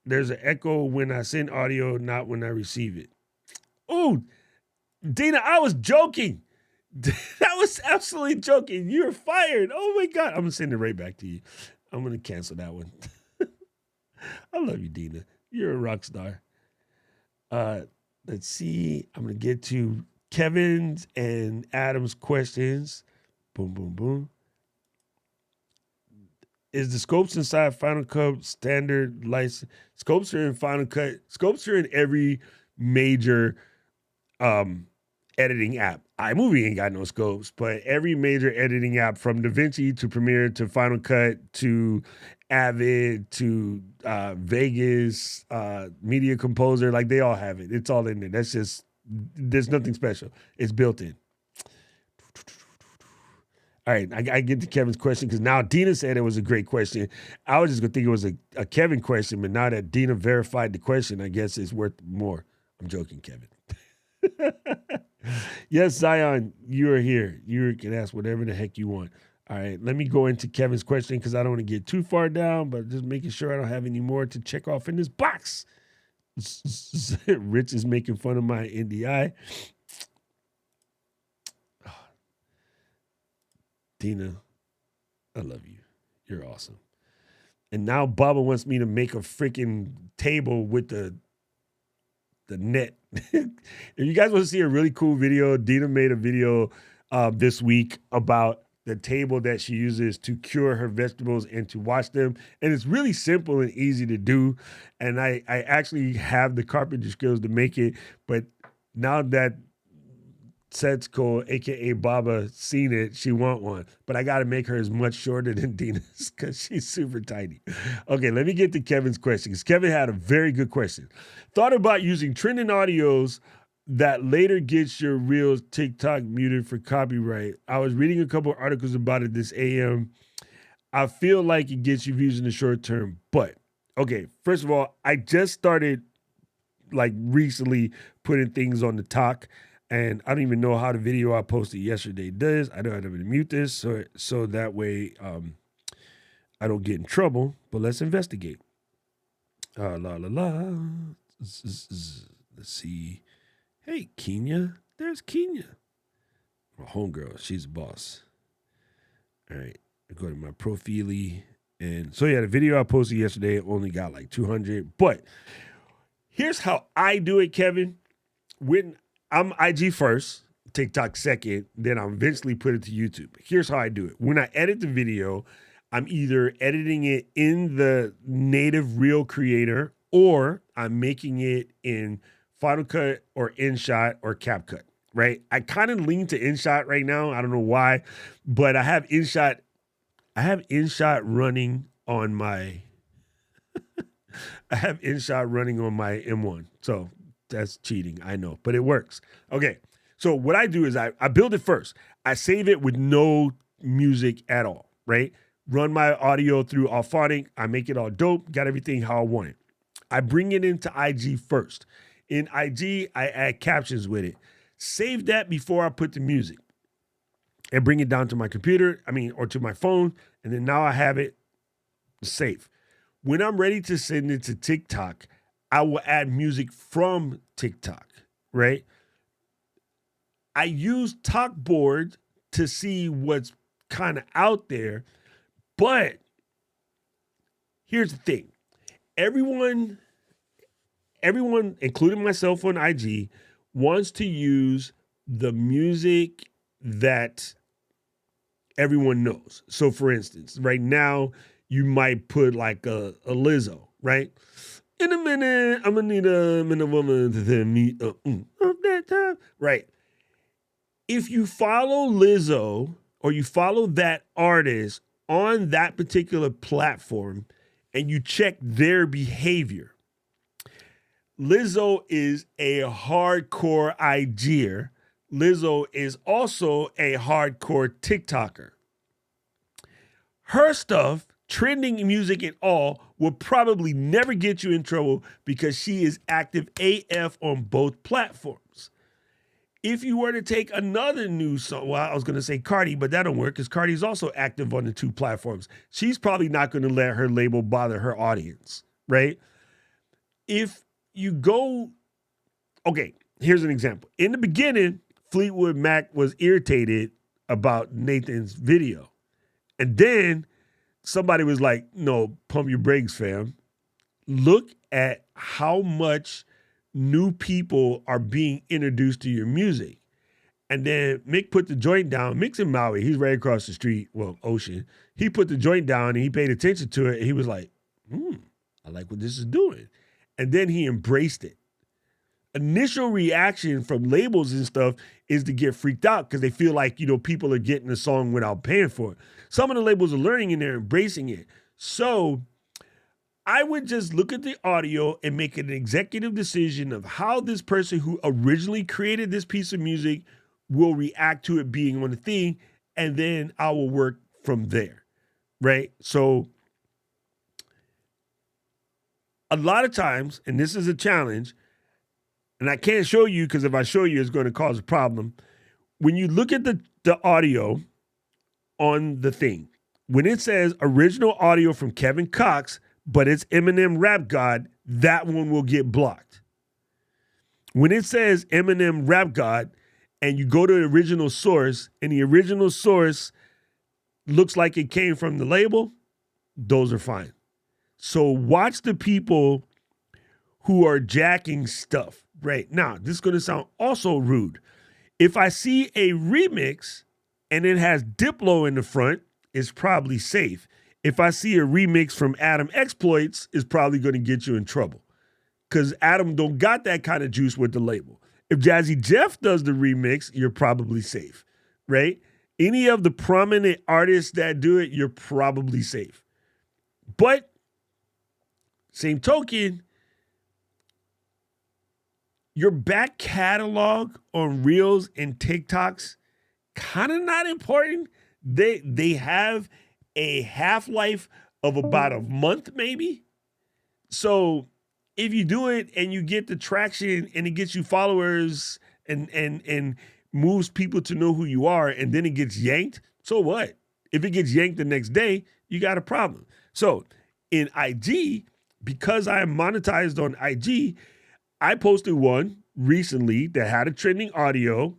There's an echo when I send audio, not when I receive it. Oh, Dina, I was joking. That was absolutely joking. You're fired. Oh my God. I'm going to send it right back to you. I'm going to cancel that one. I love you, Dina. You're a rock star. Let's see. I'm going to get to Kevin's and Adam's questions. Boom. Is the scopes inside Final Cut standard license? Scopes are in Final Cut. Scopes are in every major editing app. iMovie ain't got no scopes, but every major editing app from DaVinci to Premiere to Final Cut to Avid to Vegas, Media Composer, like they all have it. It's all in there. There's nothing special. It's built in. All right, I get to Kevin's question because now Dina said it was a great question. I was just going to think it was a Kevin question, but now that Dina verified the question, I guess it's worth more. I'm joking, Kevin. Yes, Zion, you are here. You can ask whatever the heck you want. All right, let me go into Kevin's question because I don't want to get too far down, but just making sure I don't have any more to check off in this box. Rich is making fun of my NDI. Dina, I love you. You're awesome. And now Baba wants me to make a freaking table with the net. If you guys want to see a really cool video, Dina made a video this week about the table that she uses to cure her vegetables and to wash them. And it's really simple and easy to do. And I actually have the carpentry skills to make it. But now that Setsuko, aka Baba, seen it, she want one. But I got to make her as much shorter than Dina's because she's super tiny. Okay, let me get to Kevin's question because Kevin had a very good question. Thought about using trending audios that later gets your Reels TikTok muted for copyright. I was reading a couple of articles about it this AM. I feel like it gets you views in the short term. But, okay, first of all, I just started like recently putting things on the talk. And I don't even know how the video I posted yesterday does. I don't have to mute this so that way I don't get in trouble. But let's investigate. Let's see. Hey, Kenya. There's Kenya. My homegirl. She's a boss. All right. I go to my profile And so yeah, the video I posted yesterday only got like 200. But here's how I do it, Kevin. When I'm IG first, TikTok second, then I'll eventually put it to YouTube. Here's how I do it. When I edit the video, I'm either editing it in the native Reel Creator or I'm making it in Final Cut or InShot or CapCut, right? I kind of lean to InShot right now. I don't know why, but I have InShot running on my M1. So that's cheating, I know, but it works. Okay. So what I do is I build it first. I save it with no music at all, right? Run my audio through Auphonic. I make it all dope, got everything how I want it. I bring it into IG first. In IG, I add captions with it. Save that before I put the music and bring it down to my computer, or to my phone, and then now I have it safe. When I'm ready to send it to TikTok, I will add music from TikTok, right? I use Talkboard to see what's kind of out there, but here's the thing. Everyone, including myself on IG, wants to use the music that everyone knows. So for instance, right now, you might put like a Lizzo, right? In a minute, I'm gonna need a minute woman to tell me of that time, right? If you follow Lizzo or you follow that artist on that particular platform and you check their behavior, Lizzo is a hardcore IGer. Lizzo is also a hardcore TikToker. Her stuff, trending music and all, will probably never get you in trouble because she is active AF on both platforms. If you were to take another new song, well, I was going to say Cardi, but that don't work because Cardi is also active on the two platforms. She's probably not going to let her label bother her audience, right? If you go, okay, here's an example. In the beginning, Fleetwood Mac was irritated about Nathan's video. And then somebody was like, no, pump your brakes, fam. Look at how much new people are being introduced to your music. And then Mick put the joint down. Mick's in Maui. He's right across the street, well, Ocean. He put the joint down and he paid attention to it. And he was like, I like what this is doing. And then he embraced it. Initial reaction from labels and stuff is to get freaked out because they feel like, people are getting the song without paying for it. Some of the labels are learning and they're embracing it. So I would just look at the audio and make an executive decision of how this person who originally created this piece of music will react to it being on the thing, and then I will work from there, right? So a lot of times, and this is a challenge, and I can't show you because if I show you, it's going to cause a problem. When you look at the audio on the thing, when it says original audio from Kevin Cox, but it's Eminem Rap God, that one will get blocked. When it says Eminem Rap God and you go to the original source and the original source looks like it came from the label, those are fine. So watch the people who are jacking stuff. Right now, this is going to sound also rude. If I see a remix and it has Diplo in the front, it's probably safe. If I see a remix from Adam Exploits, it's probably going to get you in trouble because Adam don't got that kind of juice with the label. If Jazzy Jeff does the remix, you're probably safe, right? Any of the prominent artists that do it, you're probably safe. But same token, your back catalog on Reels and TikToks, kind of not important. They have a half-life of about a month, maybe. So if you do it and you get the traction and it gets you followers and moves people to know who you are, and then it gets yanked, so what? If it gets yanked the next day, you got a problem. So in IG, because I am monetized on IG, I posted one recently that had a trending audio,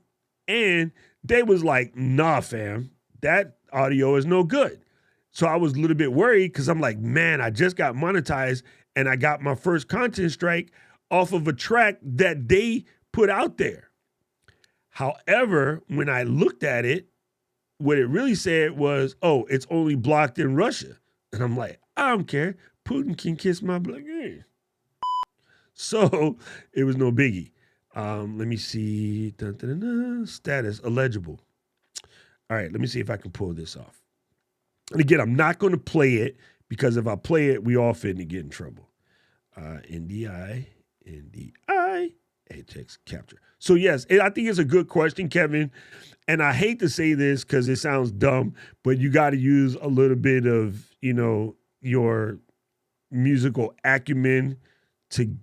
and they was like, nah, fam, that audio is no good. So I was a little bit worried because I'm like, man, I just got monetized and I got my first content strike off of a track that they put out there. However, when I looked at it, what it really said was, oh, it's only blocked in Russia. And I'm like, I don't care. Putin can kiss my black ass. So it was no biggie. Let me see. Dun, dun, dun, dun. Status illegible. All right, let me see if I can pull this off. And again, I'm not going to play it because if I play it, we all finna get in trouble. NDI, HX capture. So yes, I think it's a good question, Kevin. And I hate to say this because it sounds dumb, but you got to use a little bit of, your musical acumen to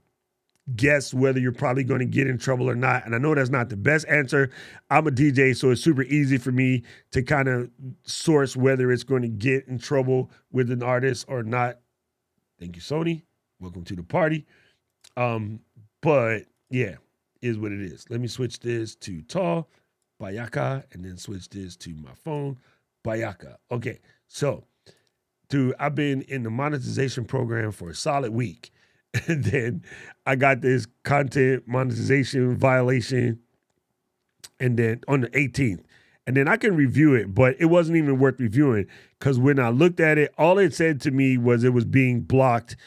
guess whether you're probably going to get in trouble or not. And I know that's not the best answer. I'm a DJ, so it's super easy for me to kind of source whether it's going to get in trouble with an artist or not. Thank you, Sony. Welcome to the party. But yeah, is what it is. Let me switch this to Tall, Bayaka, and then switch this to my phone, Bayaka. Okay, so dude, I've been in the monetization program for a solid week. And then I got this content monetization violation and then on the 18th. And then I can review it, but it wasn't even worth reviewing because when I looked at it, all it said to me was it was being blocked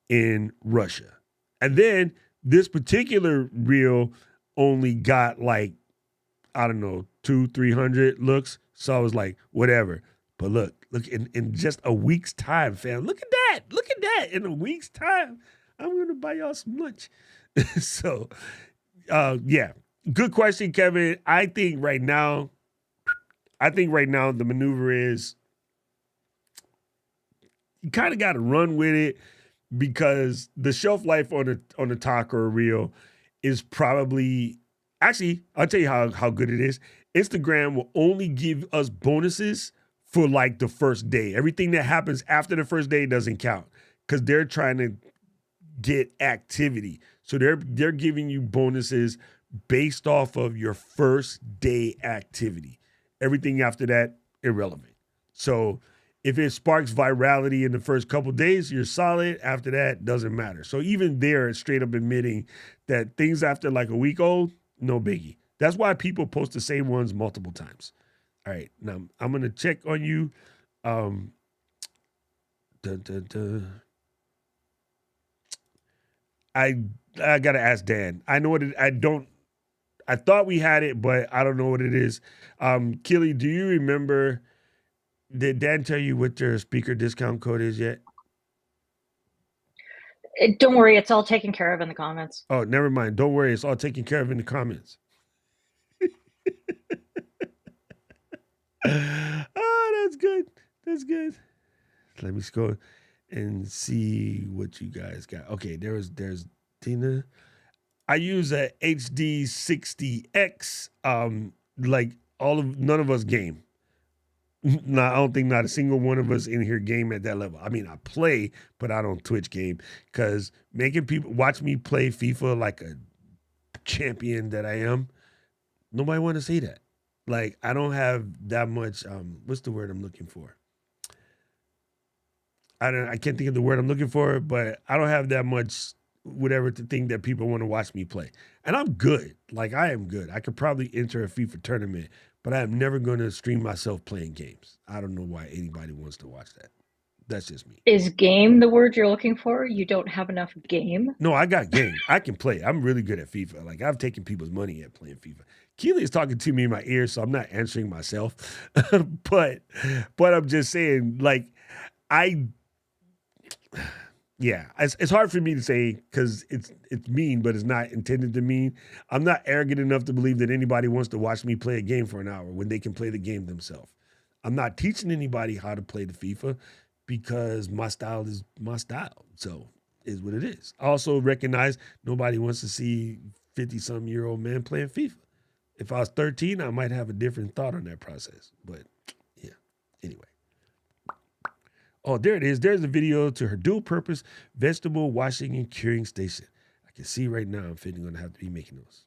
in Russia. And then this particular reel only got like, I don't know, 200-300 looks. So I was like, whatever. But look in just a week's time, fam. Look at that. In a week's time, I'm going to buy y'all some lunch. So, yeah, good question, Kevin. I think right now the maneuver is you kind of got to run with it because the shelf life on the talk or reel is probably actually, I'll tell you how good it is. Instagram will only give us bonuses for like the first day. Everything that happens after the first day doesn't count because they're trying to get activity. So they're giving you bonuses based off of your first day activity. Everything after that, irrelevant. So if it sparks virality in the first couple days, you're solid. After that, doesn't matter. So even there, it's straight up admitting that things after like a week old, no biggie. That's why people post the same ones multiple times. All right, now I'm gonna check on you. I gotta ask Dan. I know what it. I thought we had it, but I don't know what it is. Killy, do you remember? Did Dan tell you what your speaker discount code is yet? Don't worry, it's all taken care of in the comments. Oh, never mind. Don't worry, it's all taken care of in the comments. Oh, that's good. That's good. Let me go and see what you guys got. Okay, there's Dina. I use a HD 60X. Like none of us game. No, I don't think not a single one of us in here game at that level. I mean, I play, but I don't Twitch game because making people watch me play FIFA like a champion that I am, nobody want to see that. Like, I don't have that much, what's the word I'm looking for? I can't think of the word I'm looking for, but I don't have that much whatever to think that people want to watch me play. And I'm good. Like, I am good. I could probably enter a FIFA tournament, but I am never going to stream myself playing games. I don't know why anybody wants to watch that. That's just me. Is game the word you're looking for? You don't have enough game? No, I got game. I can play. I'm really good at FIFA. Like, I've taken people's money at playing FIFA. Keely is talking to me in my ear, so I'm not answering myself. but I'm just saying, like, yeah, it's hard for me to say because it's mean, but it's not intended to mean. I'm not arrogant enough to believe that anybody wants to watch me play a game for an hour when they can play the game themselves. I'm not teaching anybody how to play the FIFA because my style is my style. So is what it is. I also recognize nobody wants to see 50-some-year-old man playing FIFA. If I was 13, I might have a different thought on that process. But yeah, anyway. Oh, there it is. There's the video to her dual-purpose vegetable washing and curing station. I can see right now I'm going to have to be making those.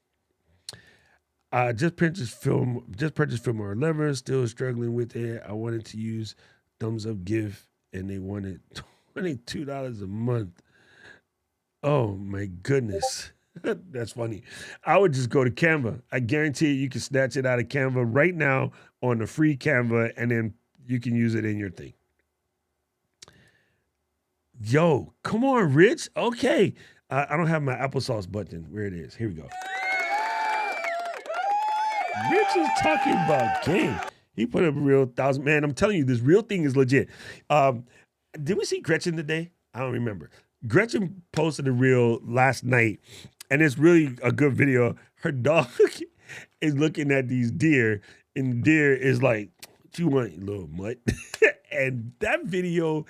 Just purchased Filmora 11, still struggling with it. I wanted to use thumbs up gift, and they wanted $22 a month. Oh my goodness. That's funny. I would just go to Canva. I guarantee you can snatch it out of Canva right now on the free Canva, and then you can use it in your thing. Yo, come on, Rich. Okay. I don't have my applesauce button. Where it is. Here we go. Rich is talking about game. He put up a real 1,000. Man, I'm telling you, this real thing is legit. Did we see Gretchen today? I don't remember. Gretchen posted a reel last night, and it's really a good video. Her dog is looking at these deer, and the deer is like, "What you want, you little mutt?" And that video,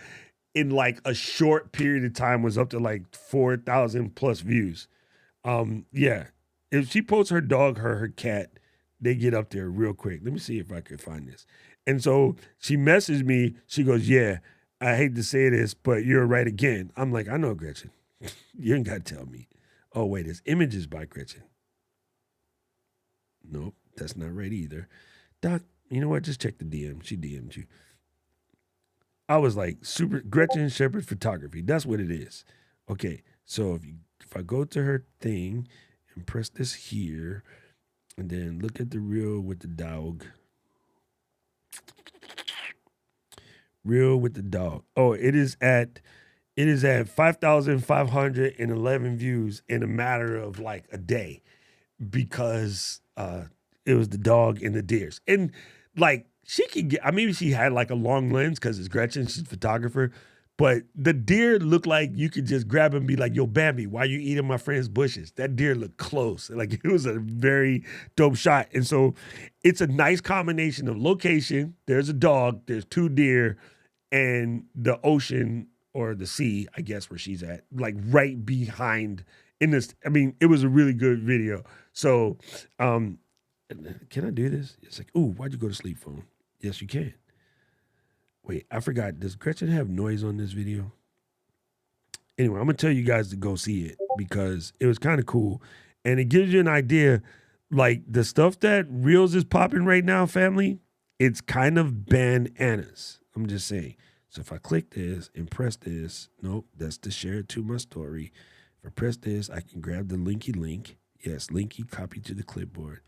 in like a short period of time, was up to like 4,000 plus views. Yeah, if she posts her dog, her cat, they get up there real quick. Let me see if I can find this. And so she messaged me. She goes, "Yeah, I hate to say this, but you're right again." I'm like, "I know, Gretchen. You ain't got to tell me." Oh, wait, it's images by Gretchen. Nope, that's not right either. Doc, you know what? Just check the DM. She DM'd you. I was like, super Gretchen Shepherd Photography. That's what it is. Okay, so if I go to her thing and press this here, and then look at the reel with the dog. Reel with the dog. Oh, it is at 5,511 views in a matter of like a day, because it was the dog and the deers. And like she could get, maybe she had like a long lens because it's Gretchen, she's a photographer. But the deer looked like you could just grab him and be like, "Yo, Bambi, why you eating my friend's bushes?" That deer looked close. Like it was a very dope shot. And so it's a nice combination of location. There's a dog, there's two deer, and the ocean or the sea, I guess, where she's at, like right behind in this. I mean, it was a really good video. So can I do this? It's like, "Ooh, why'd you go to sleep, phone?" Yes, you can. Wait, I forgot. Does Gretchen have noise on this video? Anyway, I'm going to tell you guys to go see it because it was kind of cool. And it gives you an idea, like the stuff that Reels is popping right now, family, it's kind of bananas. I'm just saying. So if I click this and press this, nope, that's to share it to my story. If I press this, I can grab the linky link. Yes, linky, copy to the clipboard.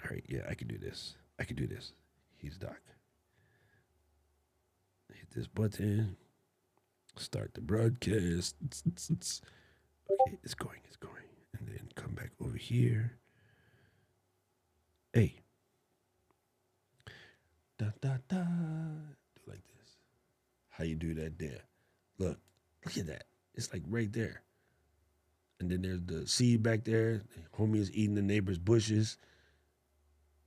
All right, yeah, I can do this. He's Doc. Hit this button. Start the broadcast. Okay, it's going. And then come back over here. Hey. Da da da. Do like this. How you do that there? Look at that. It's like right there. And then there's the seed back there. The homie is eating the neighbor's bushes.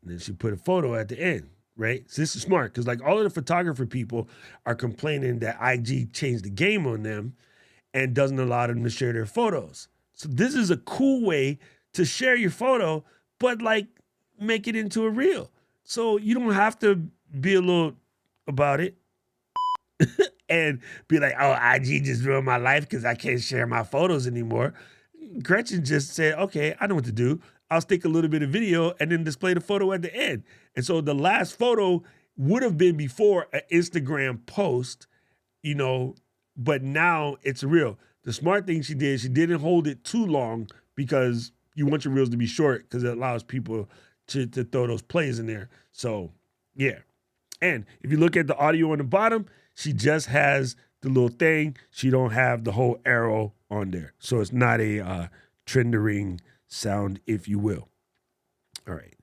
And then she put a photo at the end. Right? So this is smart because like all of the photographer people are complaining that IG changed the game on them and doesn't allow them to share their photos. So this is a cool way to share your photo, but like make it into a reel. So you don't have to be a little about it and be like, "Oh, IG just ruined my life because I can't share my photos anymore." Gretchen just said, "Okay, I know what to do. I'll stick a little bit of video and then display the photo at the end." And so the last photo would have been before an Instagram post, but now it's real. The smart thing she did, she didn't hold it too long because you want your reels to be short because it allows people to throw those plays in there. So, yeah. And if you look at the audio on the bottom, she just has the little thing. She don't have the whole arrow on there. So it's not a trendering sound, if you will. All right,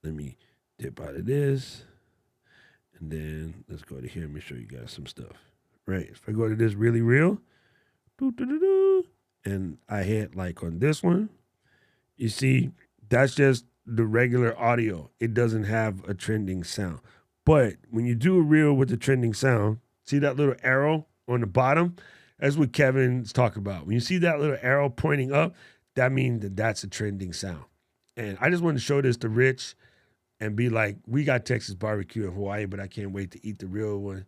let me dip out of this. And then let's go to here. Let me show you guys some stuff. Right, if I go to this really real, and I hit like on this one, you see, that's just the regular audio. It doesn't have a trending sound. But when you do a reel with the trending sound, see that little arrow on the bottom? That's what Kevin's talking about. When you see that little arrow pointing up, that means that that's a trending sound. And I just wanted to show this to Rich and be like, we got Texas barbecue in Hawaii, but I can't wait to eat the real one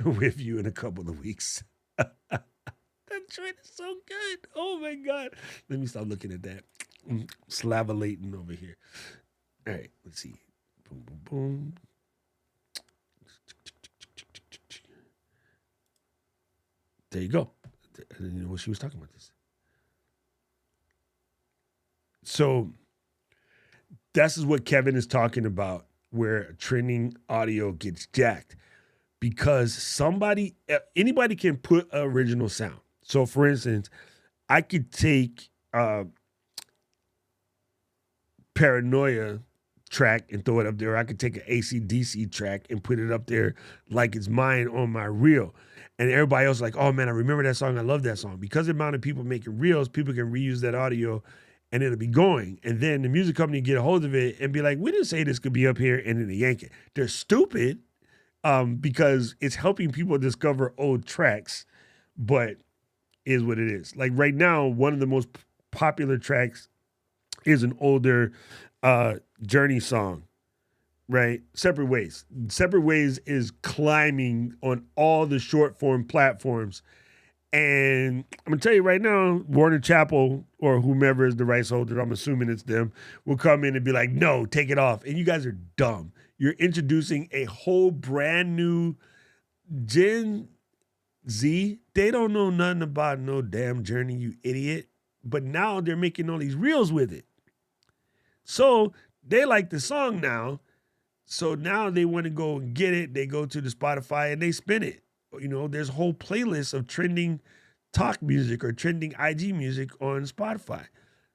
with you in a couple of weeks. That joint is so good. Oh, my God. Let me stop looking at that. Slavolating over here. All right, let's see. Boom, boom, boom. There you go. I didn't know what she was talking about this. So this is what Kevin is talking about, where trending audio gets jacked because anybody can put an original sound. So for instance, I could take Paranoia track and throw it up there. I could take an AC/DC track and put it up there like it's mine on my reel. And everybody else is like, oh man, I remember that song. I love that song. Because the amount of people making reels, people can reuse that audio and it'll be going. And then the music company get a hold of it and be like, we didn't say this could be up here, and then they yank it. They're stupid because it's helping people discover old tracks, but is what it is. Like right now, one of the most popular tracks is an older Journey song, right? Separate Ways. Separate Ways is climbing on all the short form platforms. And I'm going to tell you right now, Warner Chappell or whomever is the rights holder, I'm assuming it's them, will come in and be like, no, take it off. And you guys are dumb. You're introducing a whole brand new Gen Z. They don't know nothing about no damn Journey, you idiot. But now they're making all these reels with it. So they like the song now. So now they want to go and get it. They go to the Spotify and they spin it. You know, there's a whole playlist of trending talk music or trending IG music on Spotify.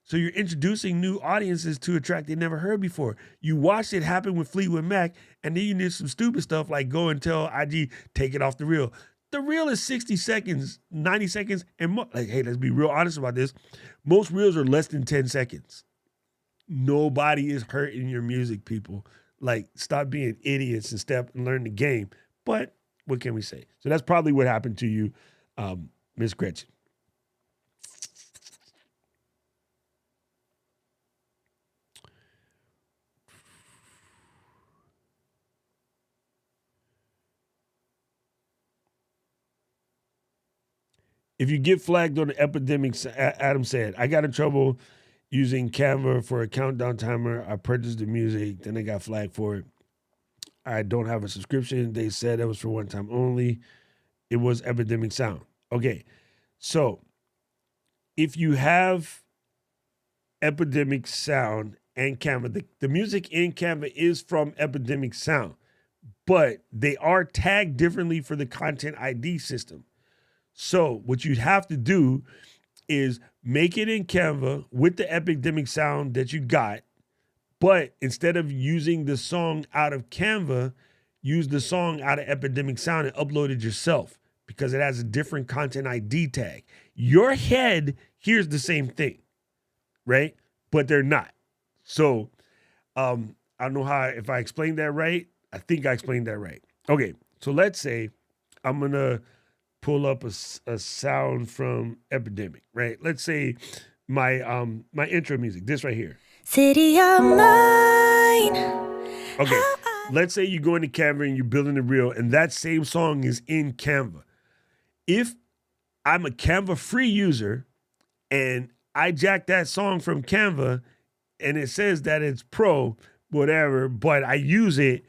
So you're introducing new audiences to a track they never heard before. You watched it happen with Fleetwood Mac, and then you did some stupid stuff like go and tell IG, take it off the reel. The reel is 60 seconds, 90 seconds, and like, hey, let's be real honest about this. Most reels are less than 10 seconds. Nobody is hurting your music, people. Like, stop being idiots and step and learn the game. But what can we say? So that's probably what happened to you, Miss Gretchen. If you get flagged on the epidemics, Adam said, I got in trouble using Canva for a countdown timer. I purchased the music, then I got flagged for it. I don't have a subscription. They said it was for one time only. It was Epidemic Sound. Okay, so if you have Epidemic Sound and Canva, the music in Canva is from Epidemic Sound, but they are tagged differently for the Content ID system. So what you'd have to do is make it in Canva with the Epidemic Sound that you got, but instead of using the song out of Canva, use the song out of Epidemic Sound and upload it yourself because it has a different Content ID tag. Your head hears the same thing, right? But they're not. So I don't know if I explained that right. I think I explained that right. Okay, so let's say I'm going to pull up a sound from Epidemic, right? Let's say my my intro music, this right here. City of mine. Okay, let's say you go into Canva and you're building a reel and that same song is in Canva. If I'm a Canva free user and I jack that song from Canva and it says that it's pro, whatever, but I use it,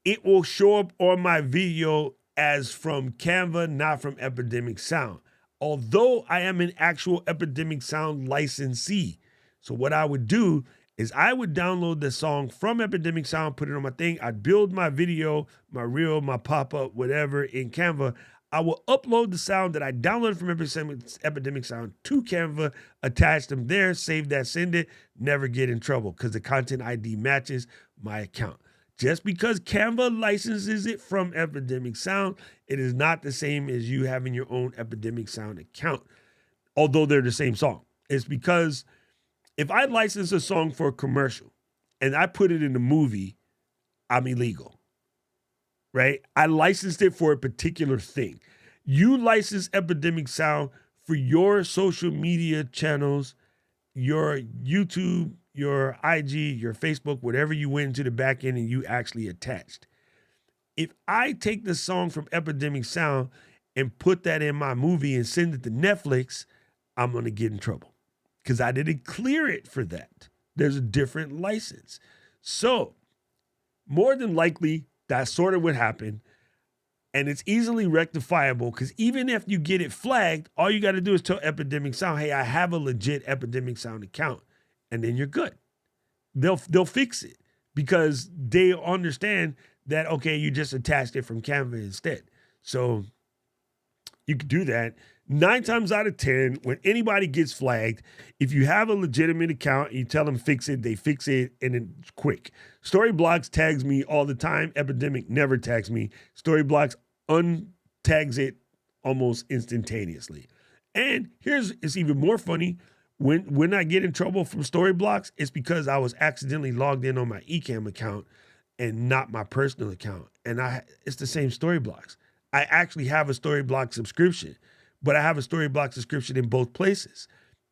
it will show up on my video as from Canva, not from Epidemic Sound. Although I am an actual Epidemic Sound licensee. So what I would do is I would download the song from Epidemic Sound, put it on my thing. I'd build my video, my reel, my pop-up, whatever in Canva. I will upload the sound that I downloaded from Epidemic Sound to Canva, attach them there, save that, send it, never get in trouble because the Content ID matches my account. Just because Canva licenses it from Epidemic Sound, it is not the same as you having your own Epidemic Sound account, although they're the same song. It's because if I license a song for a commercial and I put it in a movie, I'm illegal, right? I licensed it for a particular thing. You license Epidemic Sound for your social media channels, your YouTube, your IG, your Facebook, whatever you went into the back end and you actually attached. If I take the song from Epidemic Sound and put that in my movie and send it to Netflix, I'm going to get in trouble because I didn't clear it for that. There's a different license. So more than likely, that's sort of what happened. And it's easily rectifiable because even if you get it flagged, all you got to do is tell Epidemic Sound, hey, I have a legit Epidemic Sound account, and then you're good. They'll fix it because they understand that, okay, you just attached it from Canva instead. So you can do that. 9 times out of 10, when anybody gets flagged, if you have a legitimate account and you tell them fix it, they fix it, and it's quick. Storyblocks tags me all the time. Epidemic never tags me. Storyblocks untags it almost instantaneously. And it's even more funny. When I get in trouble from Storyblocks, it's because I was accidentally logged in on my Ecamm account and not my personal account. And it's the same Storyblocks. I actually have a Storyblocks subscription, but I have a Storyblocks subscription in both places.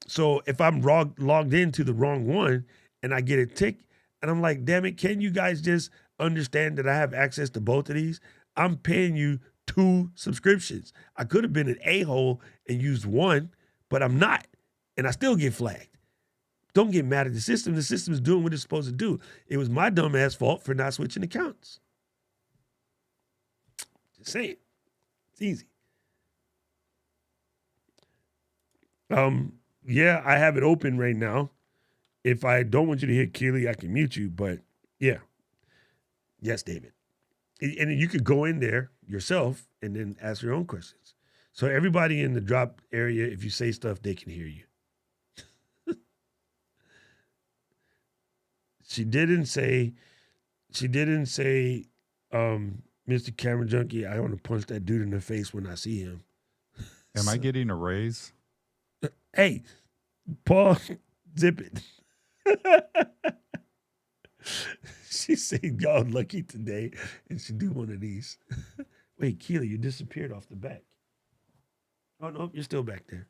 So if I'm logged into the wrong one and I get a tick, and I'm like, damn it, can you guys just understand that I have access to both of these? I'm paying you 2 subscriptions. I could have been an a-hole and used one, but I'm not. And I still get flagged. Don't get mad at the system. The system is doing what it's supposed to do. It was my dumb ass fault for not switching accounts. Just saying. It's easy. Yeah, I have it open right now. If I don't want you to hit Keely, I can mute you, but yeah. Yes, David. And you could go in there yourself and then ask your own questions. So everybody in the drop area, if you say stuff, they can hear you. She didn't say, Mr. Camera Junkie, I want to punch that dude in the face when I see him. Am I getting a raise? Hey, Paul, zip it. She said, y'all lucky today, and she do one of these. Wait, Keely, you disappeared off the back. Oh, no, you're still back there.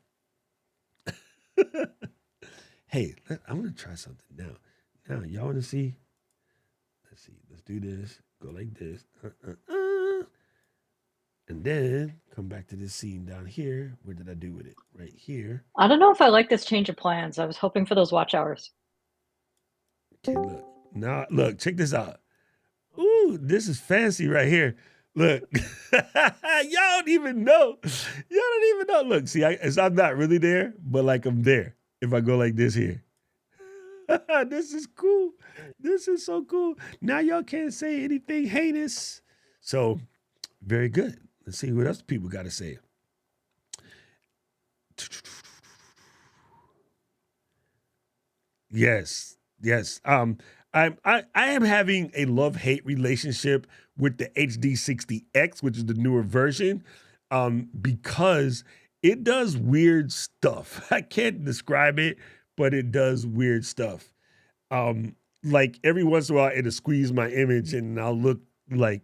Hey, I'm going to try something now. Now, y'all want to see? Let's see. Let's do this. Go like this. And then come back to this scene down here. Where did I do with it? Right here. I don't know if I like this change of plans. I was hoping for those watch hours. Okay, look. Now, look, check this out. Ooh, this is fancy right here. Look. Y'all don't even know. Y'all don't even know. Look, see, I'm not really there, but like I'm there. If I go like this here. This is cool. This is so cool. Now y'all can't say anything heinous. So, very good. Let's see what else people got to say. Yes. I am having a love-hate relationship with the HD60X, which is the newer version, because it does weird stuff. I can't describe it, but it does weird stuff. Like every once in a while, it'll squeeze my image and I'll look like,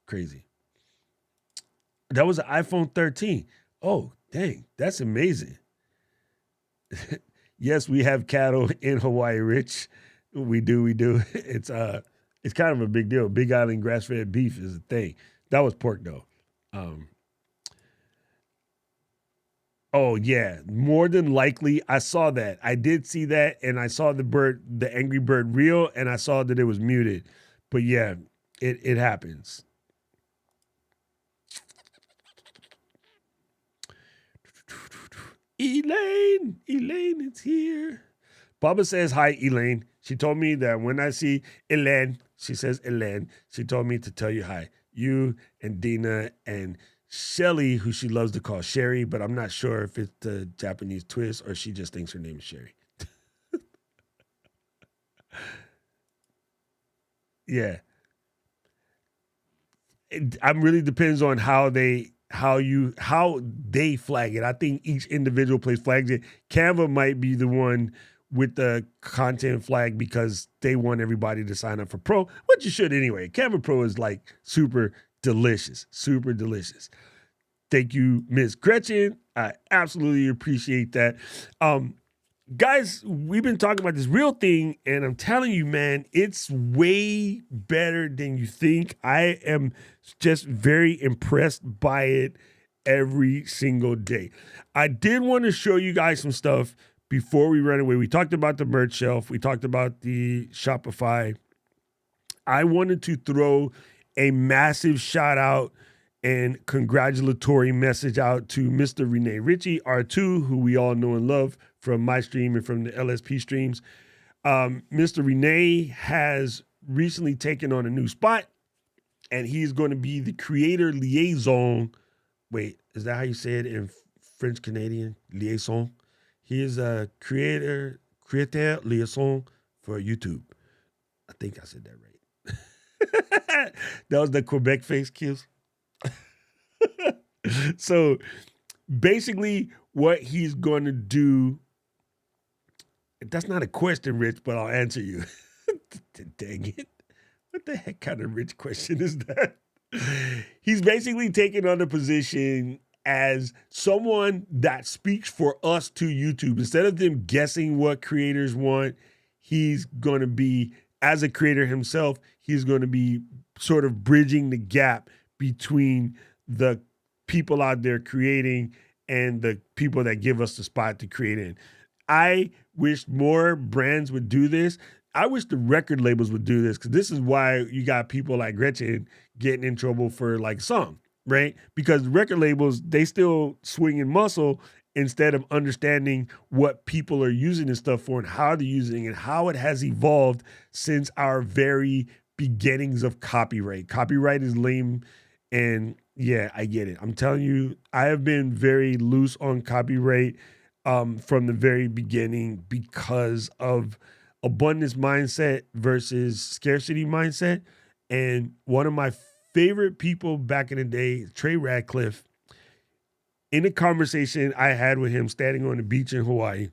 crazy. That was an iPhone 13. Oh, dang, that's amazing. Yes, we have cattle in Hawaii, Rich. We do. It's kind of a big deal. Big Island grass-fed beef is a thing. That was pork though. Oh yeah, more than likely, I saw that. I did see that, and I saw the Angry Bird reel, and I saw that it was muted. But yeah, it happens. Elaine, it's here. Baba says hi, Elaine. She told me that when I see Elaine, she says Elaine. She told me to tell you hi. You and Dina and Shelly, who she loves to call Sherry, but I'm not sure if it's the Japanese twist or she just thinks her name is Sherry. Yeah. It really depends on how they flag it. I think each individual place flags it. Canva might be the one with the content flag because they want everybody to sign up for Pro, which you should anyway. Canva Pro is like super delicious. Thank you, Miss Gretchen. I absolutely appreciate that. Guys, we've been talking about this real thing, and I'm telling you, man, it's way better than you think. I am just very impressed by it every single day. I did want to show you guys some stuff before we run away. We talked about the merch shelf. We talked about the Shopify. I wanted to throw a massive shout out and congratulatory message out to Mr. Rene Ritchie, R2, who we all know and love from my stream and from the LSP streams. Mr. Rene has recently taken on a new spot, and he's going to be the creator liaison. Wait, is that how you say it in French Canadian? Liaison? He is a creator liaison for YouTube. I think I said that right. That was the Quebec face kills. So basically what he's going to do, that's not a question, Rich, but I'll answer you. Dang it. What the heck kind of rich question is that? He's basically taking on the position as someone that speaks for us to YouTube. Instead of them guessing what creators want, he's going to be, as a creator himself, he's going to be sort of bridging the gap between the people out there creating and the people that give us the spot to create in. I wish more brands would do this. I wish the record labels would do this, because this is why you got people like Gretchen getting in trouble for like song, right? Because record labels, they still swinging muscle instead of understanding what people are using this stuff for and how they're using it and how it has evolved since our very beginnings of copyright. Copyright is lame, and yeah, I get it. I'm telling you, I have been very loose on copyright from the very beginning because of abundance mindset versus scarcity mindset. And one of my favorite people back in the day, Trey Radcliffe, in a conversation I had with him standing on the beach in Hawaii,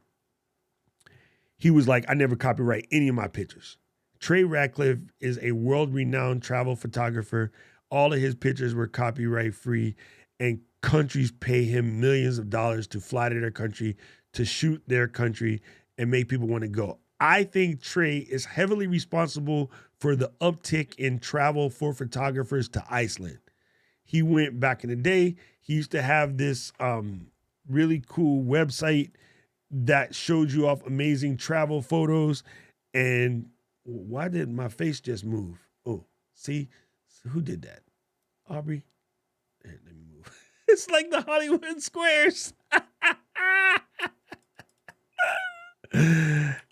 he was like, I never copyright any of my pictures. Trey Radcliffe is a world-renowned travel photographer. All of his pictures were copyright free, and countries pay him millions of dollars to fly to their country, to shoot their country, and make people want to go. I think Trey is heavily responsible for the uptick in travel for photographers to Iceland. He went back in the day. He used to have this really cool website that showed you off amazing travel photos. And why did my face just move? Oh, see? Who did that? Aubrey? Let me move. It's like the Hollywood Squares.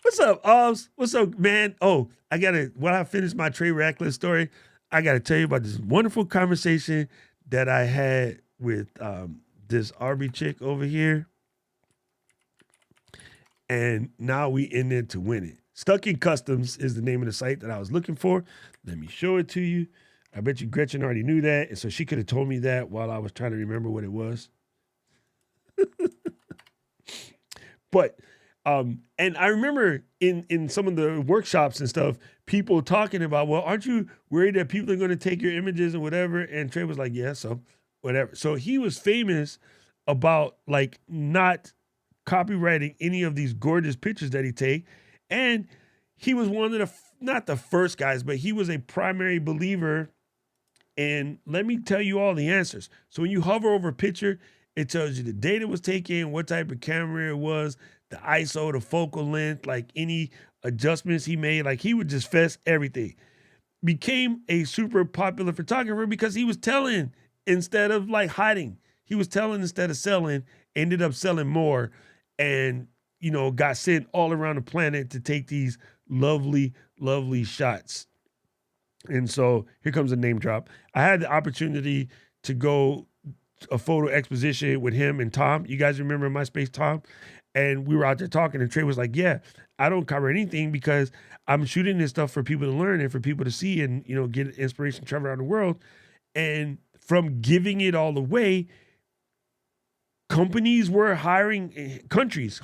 What's up, Oz? What's up, man? Oh, when I finish my Trey Radcliffe story, I gotta tell you about this wonderful conversation that I had with this Aubrey chick over here. And now we in there to win it. Stuck in Customs is the name of the site that I was looking for. Let me show it to you. I bet you Gretchen already knew that, and so she could have told me that while I was trying to remember what it was. But and I remember in some of the workshops and stuff, people talking about, well, aren't you worried that people are going to take your images and whatever? And Trey was like, yeah, so whatever. So he was famous about like not copywriting any of these gorgeous pictures that he take. And he was one of the, not the first guys, but he was a primary believer. And let me tell you all the answers. So when you hover over a picture, it tells you the date it was taken, what type of camera it was, the ISO, the focal length, like any adjustments he made. Like he would just fess everything. Became a super popular photographer because he was telling instead of like hiding. He was telling instead of selling, ended up selling more, and, you know, got sent all around the planet to take these lovely, lovely shots. And so here comes a name drop. I had the opportunity to go a photo exposition with him and Tom. You guys remember MySpace Tom? And we were out there talking, and Trey was like, yeah, I don't cover anything because I'm shooting this stuff for people to learn and for people to see and, you know, get inspiration, travel around the world. And from giving it all away, companies were hiring,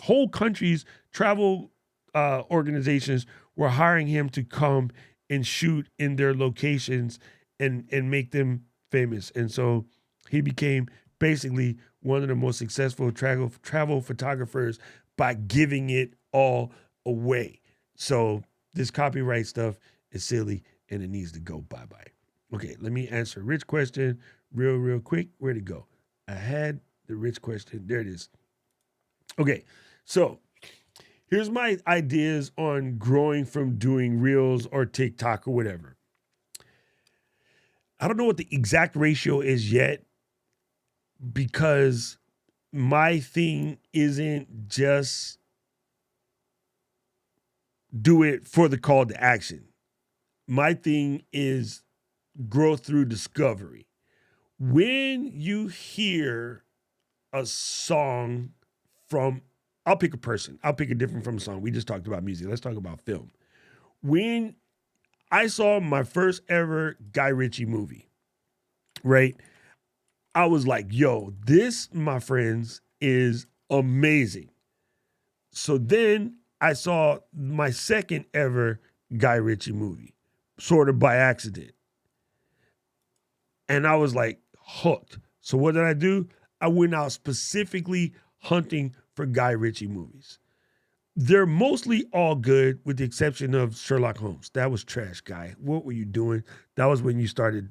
whole countries, travel organizations were hiring him to come and shoot in their locations and make them famous. And so he became basically one of the most successful travel photographers by giving it all away. So this copyright stuff is silly and it needs to go bye-bye. Okay, let me answer Rich question real quick. Where'd it go? I had the Rich question. There it is. Okay, so here's my ideas on growing from doing Reels or TikTok or whatever. I don't know what the exact ratio is yet, because my thing isn't just do it for the call to action. My thing is growth through discovery. When you hear a song from, I'll pick a person. I'll pick a different from a song. We just talked about music. Let's talk about film. When I saw my first ever Guy Ritchie movie, right? I was like, yo, this, my friends, is amazing. So then I saw my second ever Guy Ritchie movie, sort of by accident. And I was like hooked. So what did I do? I went out specifically hunting for Guy Ritchie movies. They're mostly all good with the exception of Sherlock Holmes. That was trash, Guy. What were you doing? That was when you started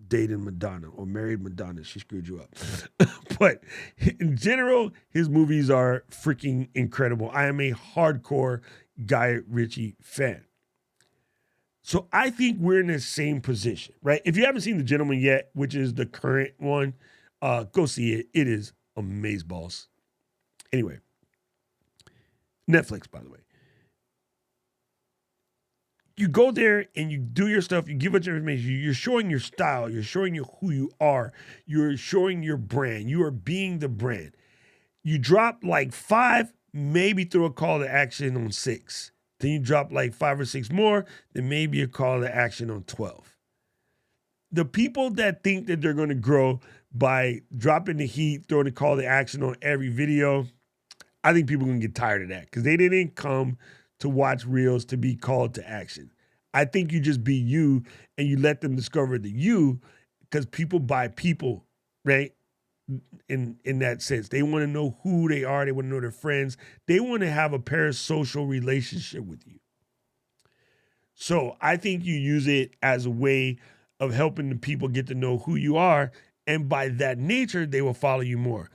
dating Madonna or married Madonna. She screwed you up. But in general, his movies are freaking incredible. I am a hardcore Guy Ritchie fan. So I think we're in the same position, right? If you haven't seen The Gentleman yet, which is the current one, go see it. It is amazeballs. Anyway, Netflix, by the way. You go there and you do your stuff. You give us your information. You're showing your style. You're showing you who you are. You're showing your brand. You are being the brand. You drop like 5, maybe throw a call to action on 6. Then you drop like 5 or 6 more, then maybe a call to action on 12. The people that think that they're going to grow by dropping the heat, throwing a call to action on every video, I think people are going to get tired of that because they didn't come to watch reels to be called to action. I think you just be you and you let them discover the you, because people buy people, right? In that sense, they want to know who they are. They want to know their friends. They want to have a parasocial relationship with you. So I think you use it as a way of helping the people get to know who you are. And by that nature, they will follow you more.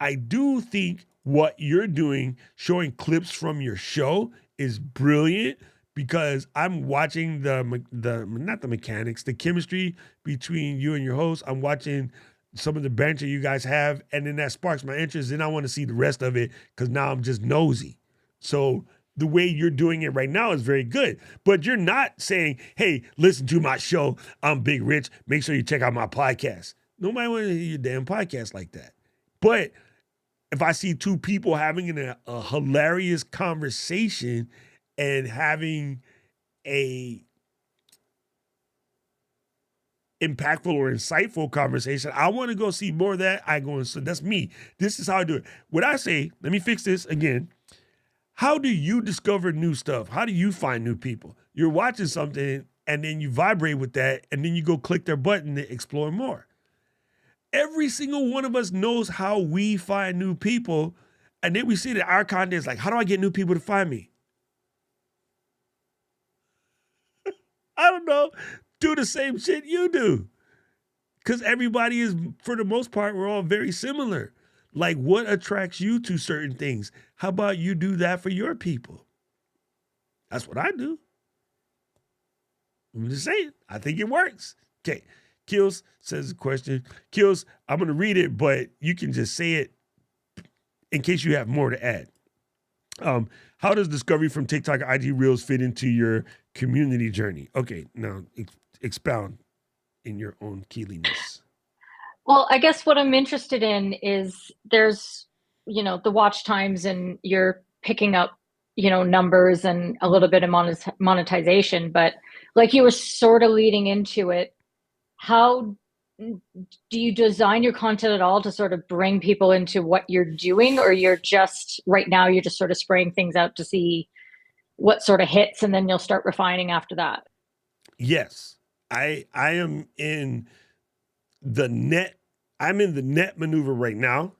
I do think what you're doing, showing clips from your show, is brilliant, because I'm watching not the mechanics, the chemistry between you and your host. I'm watching some of the banter you guys have, and then that sparks my interest. Then I want to see the rest of it because now I'm just nosy. So the way you're doing it right now is very good, but you're not saying, hey, listen to my show. I'm Big Rich. Make sure you check out my podcast. Nobody wants to hear your damn podcast like that. But if I see 2 people having a hilarious conversation and having a impactful or insightful conversation, I want to go see more of that. I go, so that's me. This is how I do it. What I say, let me fix this again. How do you discover new stuff? How do you find new people? You're watching something and then you vibrate with that and then you go click their button to explore more. Every single one of us knows how we find new people. And then we see that our content is like, how do I get new people to find me? I don't know. Do the same shit you do. Because everybody is, for the most part, we're all very similar. Like, what attracts you to certain things? How about you do that for your people? That's what I do. I'm just saying. I think it works. Okay. Kills says a question. Kills, I'm going to read it, but you can just say it in case you have more to add. How does discovery from TikTok IG Reels fit into your community journey? Okay, now expound in your own keeliness. Well, I guess what I'm interested in is there's, the watch times, and you're picking up, numbers and a little bit of monetization. But like you were sort of leading into it, how do you design your content at all to sort of bring people into what you're doing? Or you're just, right now, you're just sort of spraying things out to see what sort of hits, and then you'll start refining after that? Yes, I am in the net. I'm in the net maneuver right now.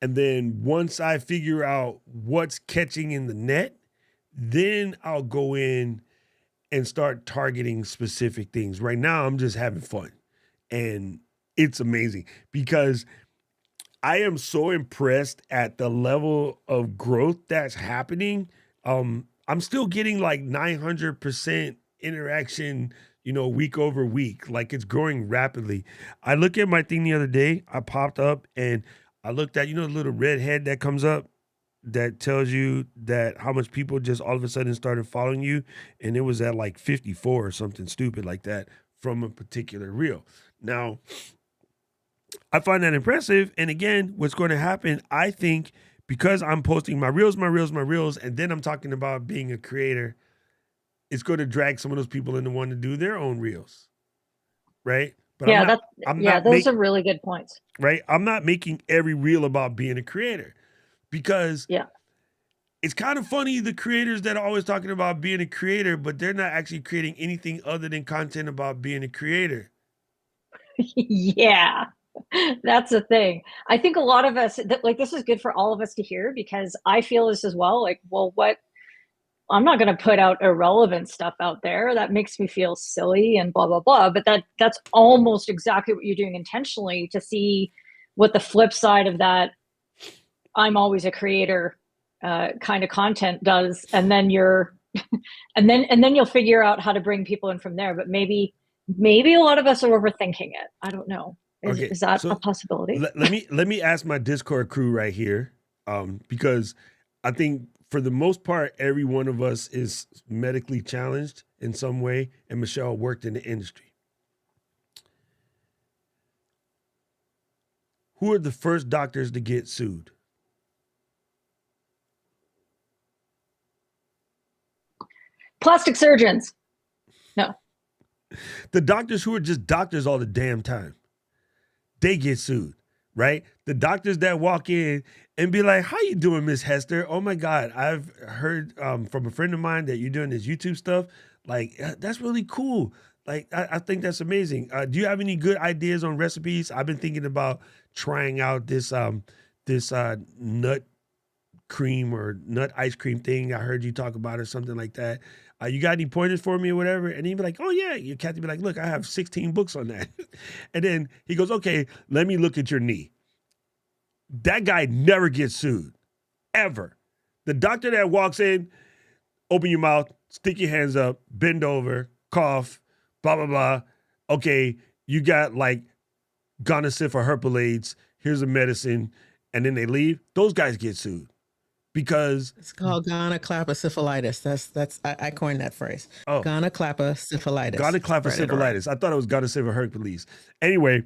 And then once I figure out what's catching in the net, then I'll go in and start targeting specific things. Right now, I'm just having fun. And it's amazing because I am so impressed at the level of growth that's happening. I'm still getting like 900% interaction week over week. Like it's growing rapidly. I look at my thing the other day, I popped up and I looked at, the little red head that comes up that tells you that how much people just all of a sudden started following you. And it was at like 54 or something stupid like that from a particular reel. Now, I find that impressive. And again, what's going to happen, I think, because I'm posting my reels, and then I'm talking about being a creator, it's going to drag some of those people into wanting to do their own reels, right? But Yeah, those making, are really good points. right? I'm not making every reel about being a creator because Yeah. it's kind of funny, the creators that are always talking about being a creator, but they're not actually creating anything other than content about being a creator. Yeah, that's the thing. I think a lot of us, like, this is good for all of us to hear because I feel this as well. Like, well, I'm not going to put out irrelevant stuff out there. That makes me feel silly and blah, blah, blah. But that's almost exactly what you're doing intentionally to see what the flip side of that I'm always a creator kind of content does. And then and then you'll figure out how to bring people in from there. But maybe a lot of us are overthinking it. I don't know. Is that a possibility? Let me ask my Discord crew right here, because I think for the most part, every one of us is medically challenged in some way, and Michelle worked in the industry. Who are the first doctors to get sued? Plastic surgeons. No. The doctors who are just doctors all the damn time, they get sued, right? The doctors that walk in and be like, how you doing, Miss Hester? Oh my God, I've heard from a friend of mine that you're doing this YouTube stuff. Like, that's really cool. Like, I think that's amazing. Do you have any good ideas on recipes? I've been thinking about trying out this nut cream or nut ice cream thing I heard you talk about or something like that. You got any pointers for me or whatever? And he'd be like, oh yeah. Your Kathy be like, look, I have 16 books on that. And then he goes, okay, let me look at your knee. That guy never gets sued, ever. The doctor that walks in, open your mouth, stick your hands up, bend over, cough, blah, blah, blah. Okay, you got like gonorrhea or herpes, here's a medicine, and then they leave. Those guys get sued. Because it's called gonoclaposyphilitis. That's I coined that phrase. Oh, gonoclaposyphilitis. Gonoclaposyphilitis. I thought it was gonorrhea or herpes. Anyway,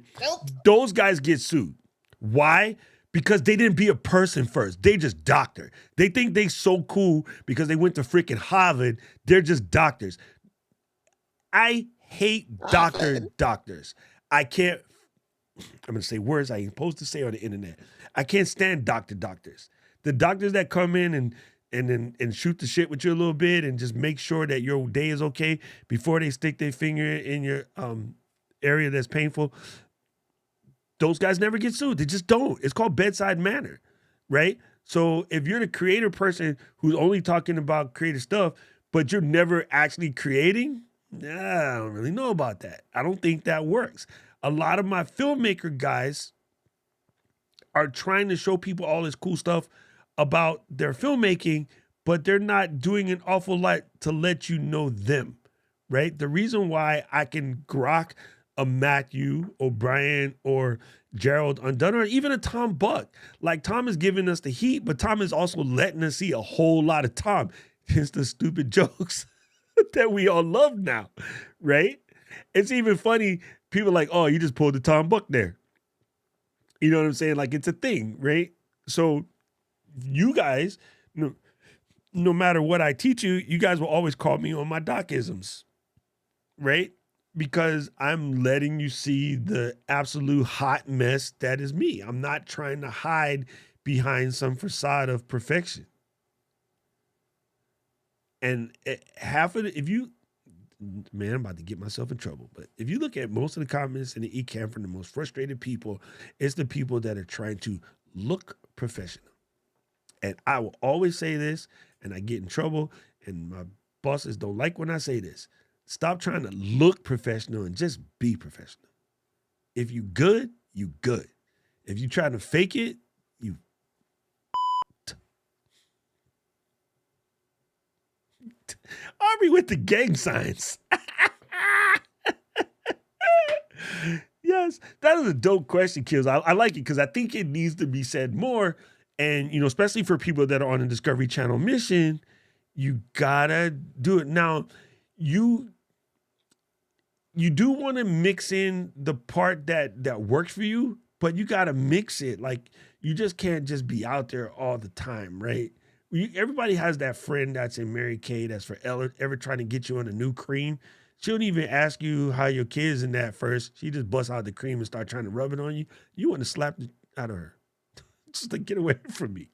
those guys get sued. Why? Because they didn't be a person first. They just doctor. They think they so cool because they went to freaking Harvard. They're just doctors. I hate doctors. I can't. I'm gonna say words I ain't supposed to say on the internet. I can't stand doctors. The doctors that come in and shoot the shit with you a little bit and just make sure that your day is okay before they stick their finger in your area that's painful, those guys never get sued. They just don't. It's called bedside manner, right? So if you're the creator person who's only talking about creative stuff, but you're never actually creating, I don't really know about that. I don't think that works. A lot of my filmmaker guys are trying to show people all this cool stuff about their filmmaking, but they're not doing an awful lot to let you know them, right? The reason why I can grok a Matthew O'Brien or Gerald Undone or even a Tom Buck, like Tom is giving us the heat, but Tom is also letting us see a whole lot of Tom. Hence the stupid jokes that we all love now, right? It's even funny. People are like, oh, you just pulled the Tom Buck there. You know what I'm saying? Like, it's a thing, right? So you guys, no matter what I teach you, you guys will always call me on my docisms, right? Because I'm letting you see the absolute hot mess that is me. I'm not trying to hide behind some facade of perfection. And half of it, man, I'm about to get myself in trouble. But if you look at most of the comments in the Ecamm from the most frustrated people, it's the people that are trying to look professional. And I will always say this, and I get in trouble, and my bosses don't like when I say this. Stop trying to look professional and just be professional. If you good, you good. If you trying to fake it, you Aubrey with the gang signs. Yes, that is a dope question, Kills. I like it because I think it needs to be said more. And, especially for people that are on a Discovery Channel mission, you gotta do it. Now, you do want to mix in the part that works for you, but you gotta mix it. Like, you just can't just be out there all the time, right? Everybody has that friend that's in Mary Kay that's forever trying to get you on a new cream. She don't even ask you how your kid's in that first. She just busts out the cream and start trying to rub it on you. You want to slap the out of her. Just like, get away from me.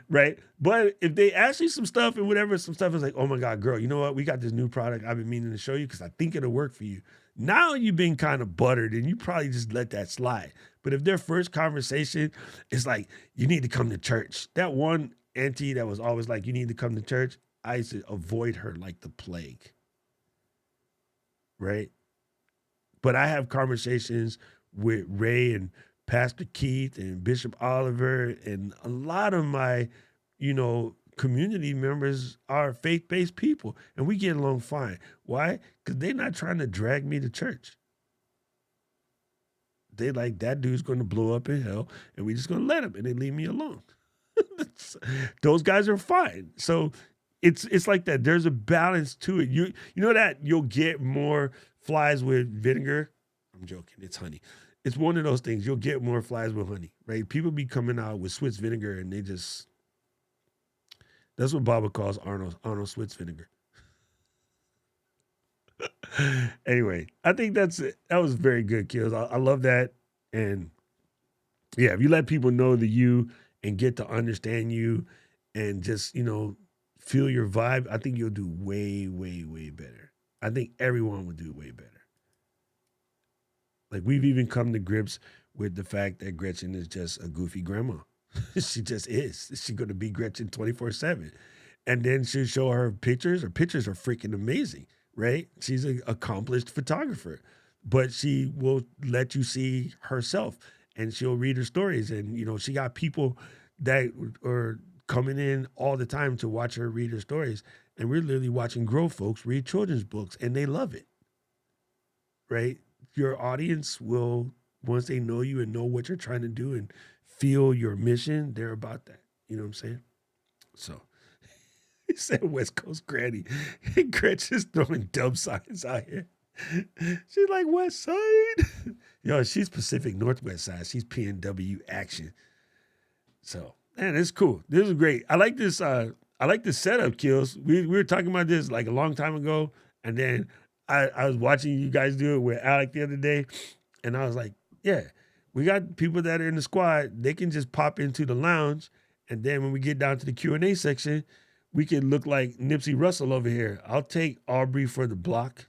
Right? But if they ask you some stuff and whatever, some stuff is like, oh my God, girl, you know what? We got this new product I've been meaning to show you because I think it'll work for you. Now you've been kind of buttered and you probably just let that slide. But if their first conversation is like, you need to come to church. That one auntie that was always like, you need to come to church, I used to avoid her like the plague. Right? But I have conversations with Ray and Pastor Keith and Bishop Oliver, and a lot of my, community members are faith-based people, and we get along fine. Why? Because they're not trying to drag me to church. They like, that dude's going to blow up in hell, and we just going to let him, and they leave me alone. Those guys are fine. So it's like that. There's a balance to it. You know that you'll get more flies with vinegar. I'm joking. It's honey. It's one of those things. You'll get more flies with honey, right? People be coming out with Swiss vinegar and that's what Baba calls Arnold Swiss vinegar. Anyway, I think that was very good, Kills. I love that. And yeah, if you let people know the you and get to understand you and just, feel your vibe, I think you'll do way, way, way better. I think everyone would do way better. Like, we've even come to grips with the fact that Gretchen is just a goofy grandma. She just is. She's going to be Gretchen 24/7. And then she'll show her pictures. Her pictures are freaking amazing, right? She's an accomplished photographer, but she will let you see herself and she'll read her stories. And, she got people that are coming in all the time to watch her read her stories. And we're literally watching grown folks read children's books and they love it, right? Your audience will, once they know you and know what you're trying to do and feel your mission, they're about that. You know what I'm saying? So he said West Coast Granny. Gretchen's throwing dumb signs out here. She's like, West Side. Yo, she's Pacific Northwest Side. She's PNW action. So, man, it's cool. This is great. I like this setup, Kills. We were talking about this like a long time ago. And then I was watching you guys do it with Alec the other day, and I was like, yeah, we got people that are in the squad. They can just pop into the lounge, and then when we get down to the Q&A section, we can look like Nipsey Russell over here. I'll take Aubrey for the block.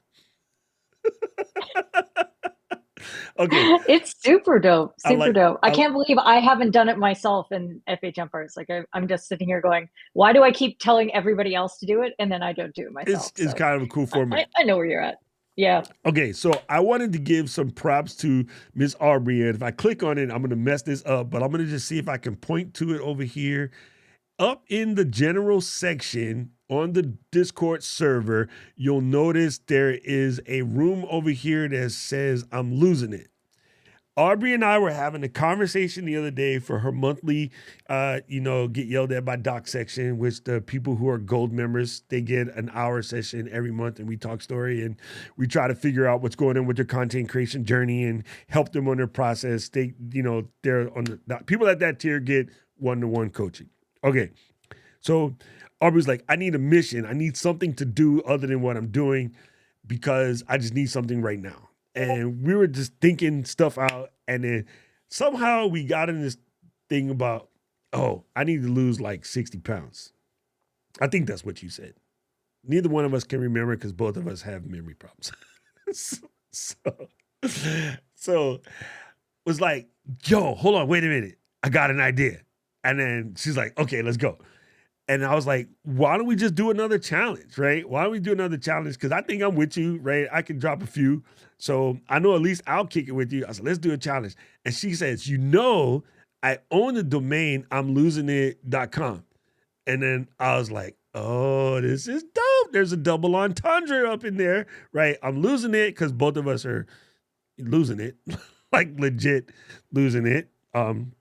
Okay. It's super dope. Super dope. I I- can't believe I haven't done it myself in FHM First. Like, I'm just sitting here going, why do I keep telling everybody else to do it and then I don't do it myself? It's kind of a cool format. I know where you're at. Yeah. Okay, so I wanted to give some props to Miss Aubrey, and if I click on it, I'm going to mess this up, but I'm going to just see if I can point to it over here. Up in the general section on the Discord server, you'll notice there is a room over here that says I'm losing it. Aubrey and I were having a conversation the other day for her monthly, get yelled at by Doc section, which the people who are gold members, they get an hour session every month and we talk story and we try to figure out what's going on with their content creation journey and help them on their process. They're on the people at that tier get one-to-one coaching. Okay. So Aubrey's like, I need a mission. I need something to do other than what I'm doing because I just need something right now. And we were just thinking stuff out. And then somehow we got in this thing about, I need to lose like 60 pounds. I think that's what you said. Neither one of us can remember because both of us have memory problems. so was like, yo, hold on, wait a minute. I got an idea. And then she's like, okay, let's go. And I was like, why don't we just do another challenge, right? Why don't we do another challenge? Because I think I'm with you, right? I can drop a few. So I know at least I'll kick it with you. I said, let's do a challenge. And she says, I own the domain I'mLosingIt.com. And then I was like, oh, this is dope. There's a double entendre up in there, right? I'm losing it because both of us are losing it, like legit losing it.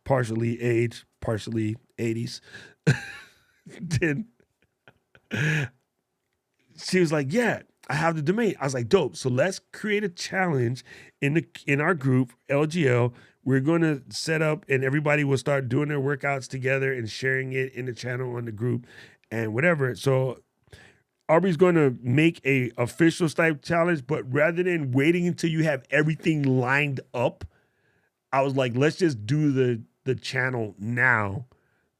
Partially age, partially 80s. Then she was like, "Yeah, I have the domain." I was like, "Dope." So let's create a challenge in our group, LGL. We're going to set up, and everybody will start doing their workouts together and sharing it in the channel on the group and whatever. So Aubrey's going to make a official type challenge, but rather than waiting until you have everything lined up, I was like, let's just do the channel now,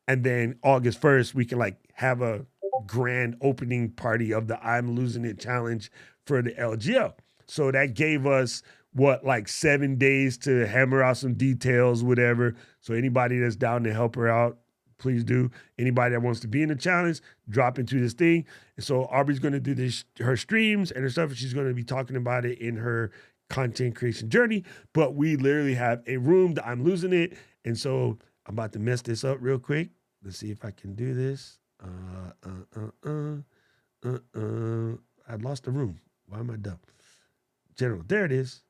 and then August 1st we can like have a grand opening party of the I'm Losing It challenge for the LGL. So that gave us like 7 days to hammer out some details, whatever. So anybody that's down to help her out, please do. Anybody that wants to be in the challenge, drop into this thing. And so Aubrey's going to do this, her streams and her stuff, and she's going to be talking about it in her content creation journey. But we literally have a room that I'm Losing It. And so I'm about to mess this up real quick. Let's see if I can do this. I lost the room. Why am I dumb? General, there it is.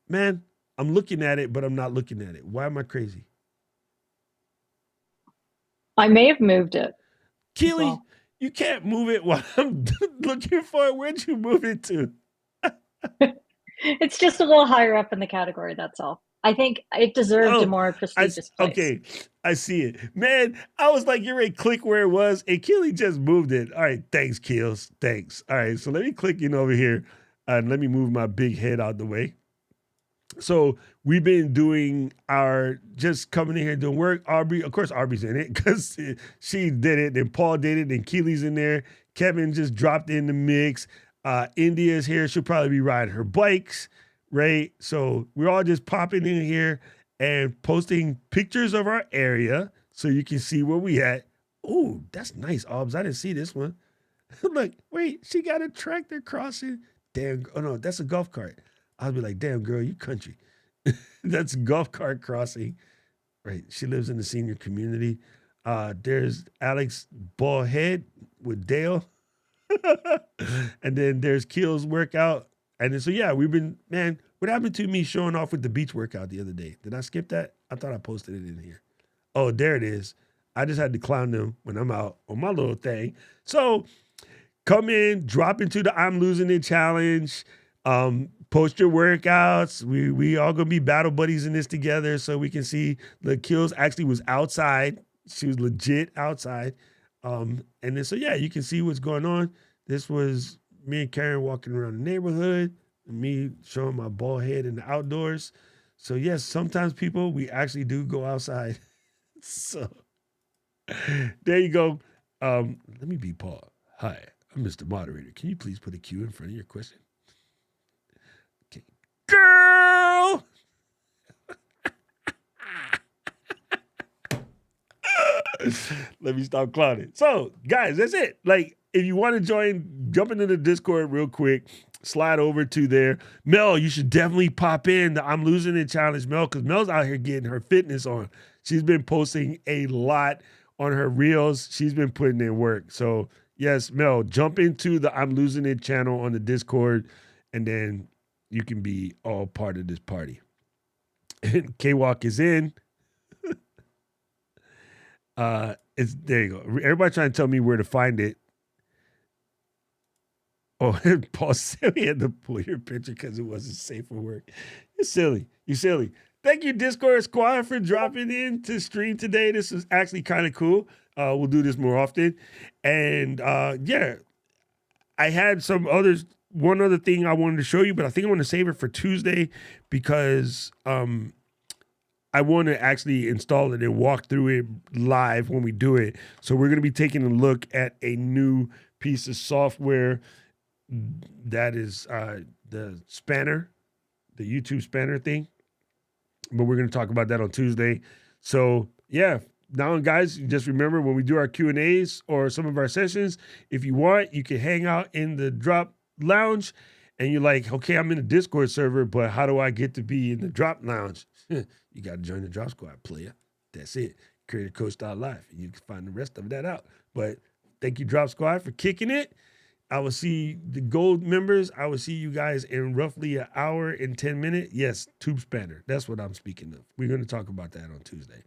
Man, I'm looking at it, but I'm not looking at it. Why am I crazy? I may have moved it. Keely, Well. you can't move it while I'm looking for it. Where'd you move it to? It's just a little higher up in the category, that's all. I think it deserved a more prestigious place. Okay, I see it. Man, I was like, you're ready to click where it was, and Keely just moved it. All right, thanks, Keels. Thanks. All right, so let me click in over here, and let me move my big head out the way. So we've been doing just coming in here doing work. Aubrey, of course, Aubrey's in it because she did it. Then Paul did it. Then Keely's in there. Kevin just dropped in the mix. India's here. She'll probably be riding her bikes, right? So we're all just popping in here and posting pictures of our area so you can see where we at. Oh, that's nice, Aubs. I didn't see this one. Look, wait, she got a tractor crossing. Damn, oh no, that's a golf cart. I'll be like, damn, girl, you country. That's golf cart crossing. Right. She lives in the senior community. There's Alex Ballhead with Dale. And then there's Keel's workout. And then, so, yeah, we've been, man, what happened to me showing off with the beach workout the other day? Did I skip that? I thought I posted it in here. Oh, there it is. I just had to clown them when I'm out on my little thing. So come in, drop into the I'm Losing It challenge. Post your workouts. We all gonna be battle buddies in this together so we can see. The Kills actually was outside. She was legit outside. And then, so yeah, you can see what's going on. This was me and Karen walking around the neighborhood, and me showing my bald head in the outdoors. So yes, sometimes people, we actually do go outside. So there you go. Let me be Paul. Hi, I'm Mr. Moderator. Can you please put a Q in front of your question? Girl! Let me stop clowning. So, guys, that's it. Like, if you want to join, jump into the Discord real quick. Slide over to there. Mel, you should definitely pop in the I'm Losing It challenge, Mel, because Mel's out here getting her fitness on. She's been posting a lot on her reels. She's been putting in work. So, yes, Mel, jump into the I'm Losing It channel on the Discord, and then you can be all part of this party. And K-Walk is in. It's there you go. Everybody trying to tell me where to find it. Oh, Paul said we had to pull your picture because it wasn't safe for work. You're silly. You're silly. Thank you, Discord Squad, for dropping in to stream today. This is actually kind of cool. We'll do this more often. And yeah, I had one other thing I wanted to show you, but I think I want to save it for Tuesday because I want to actually install it and walk through it live when we do it. So we're going to be taking a look at a new piece of software that is the Spanner, the YouTube Spanner thing. But we're going to talk about that on Tuesday. So yeah, now guys, just remember when we do our Q&As or some of our sessions, if you want, you can hang out in the Drop Lounge and you're like, okay, I'm in the Discord server, but how do I get to be in the Drop Lounge? You got to join the Drop Squad, player. That's it. CreatorCoach.live. You can find the rest of that out. But thank you, Drop Squad, for kicking it. I will see the gold members. I will see you guys in roughly an hour and 10 minutes. Yes, Tube Spanner. That's what I'm speaking of. We're going to talk about that on Tuesday.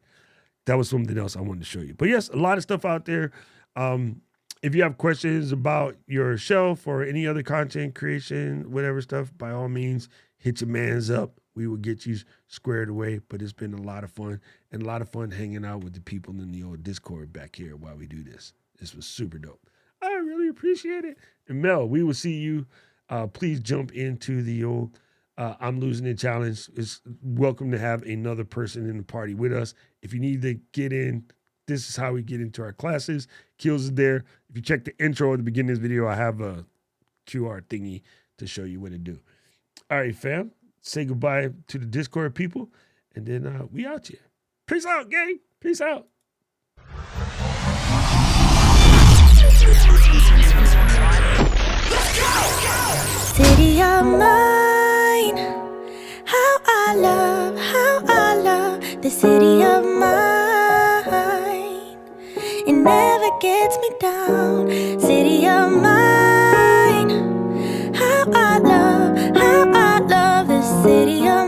That was something else I wanted to show you. But yes, a lot of stuff out there. If you have questions about your shelf or any other content creation, whatever stuff, by all means, hit your mans up. We will get you squared away. But it's been a lot of fun and a lot of fun hanging out with the people in the old Discord back here while we do this. This was super dope. I really appreciate it. And Mel, we will see you. Please jump into the old I'm Losing It challenge. It's welcome to have another person in the party with us. If you need to get in, this is how we get into our classes. Kills is there. If you check the intro at the beginning of this video, I have a QR thingy to show you what to do. All right, fam. Say goodbye to the Discord people. And then we out here. Peace out, gang. Peace out. City of mine. How I love the city of mine. It never gets me down. City of mine. How I love the city of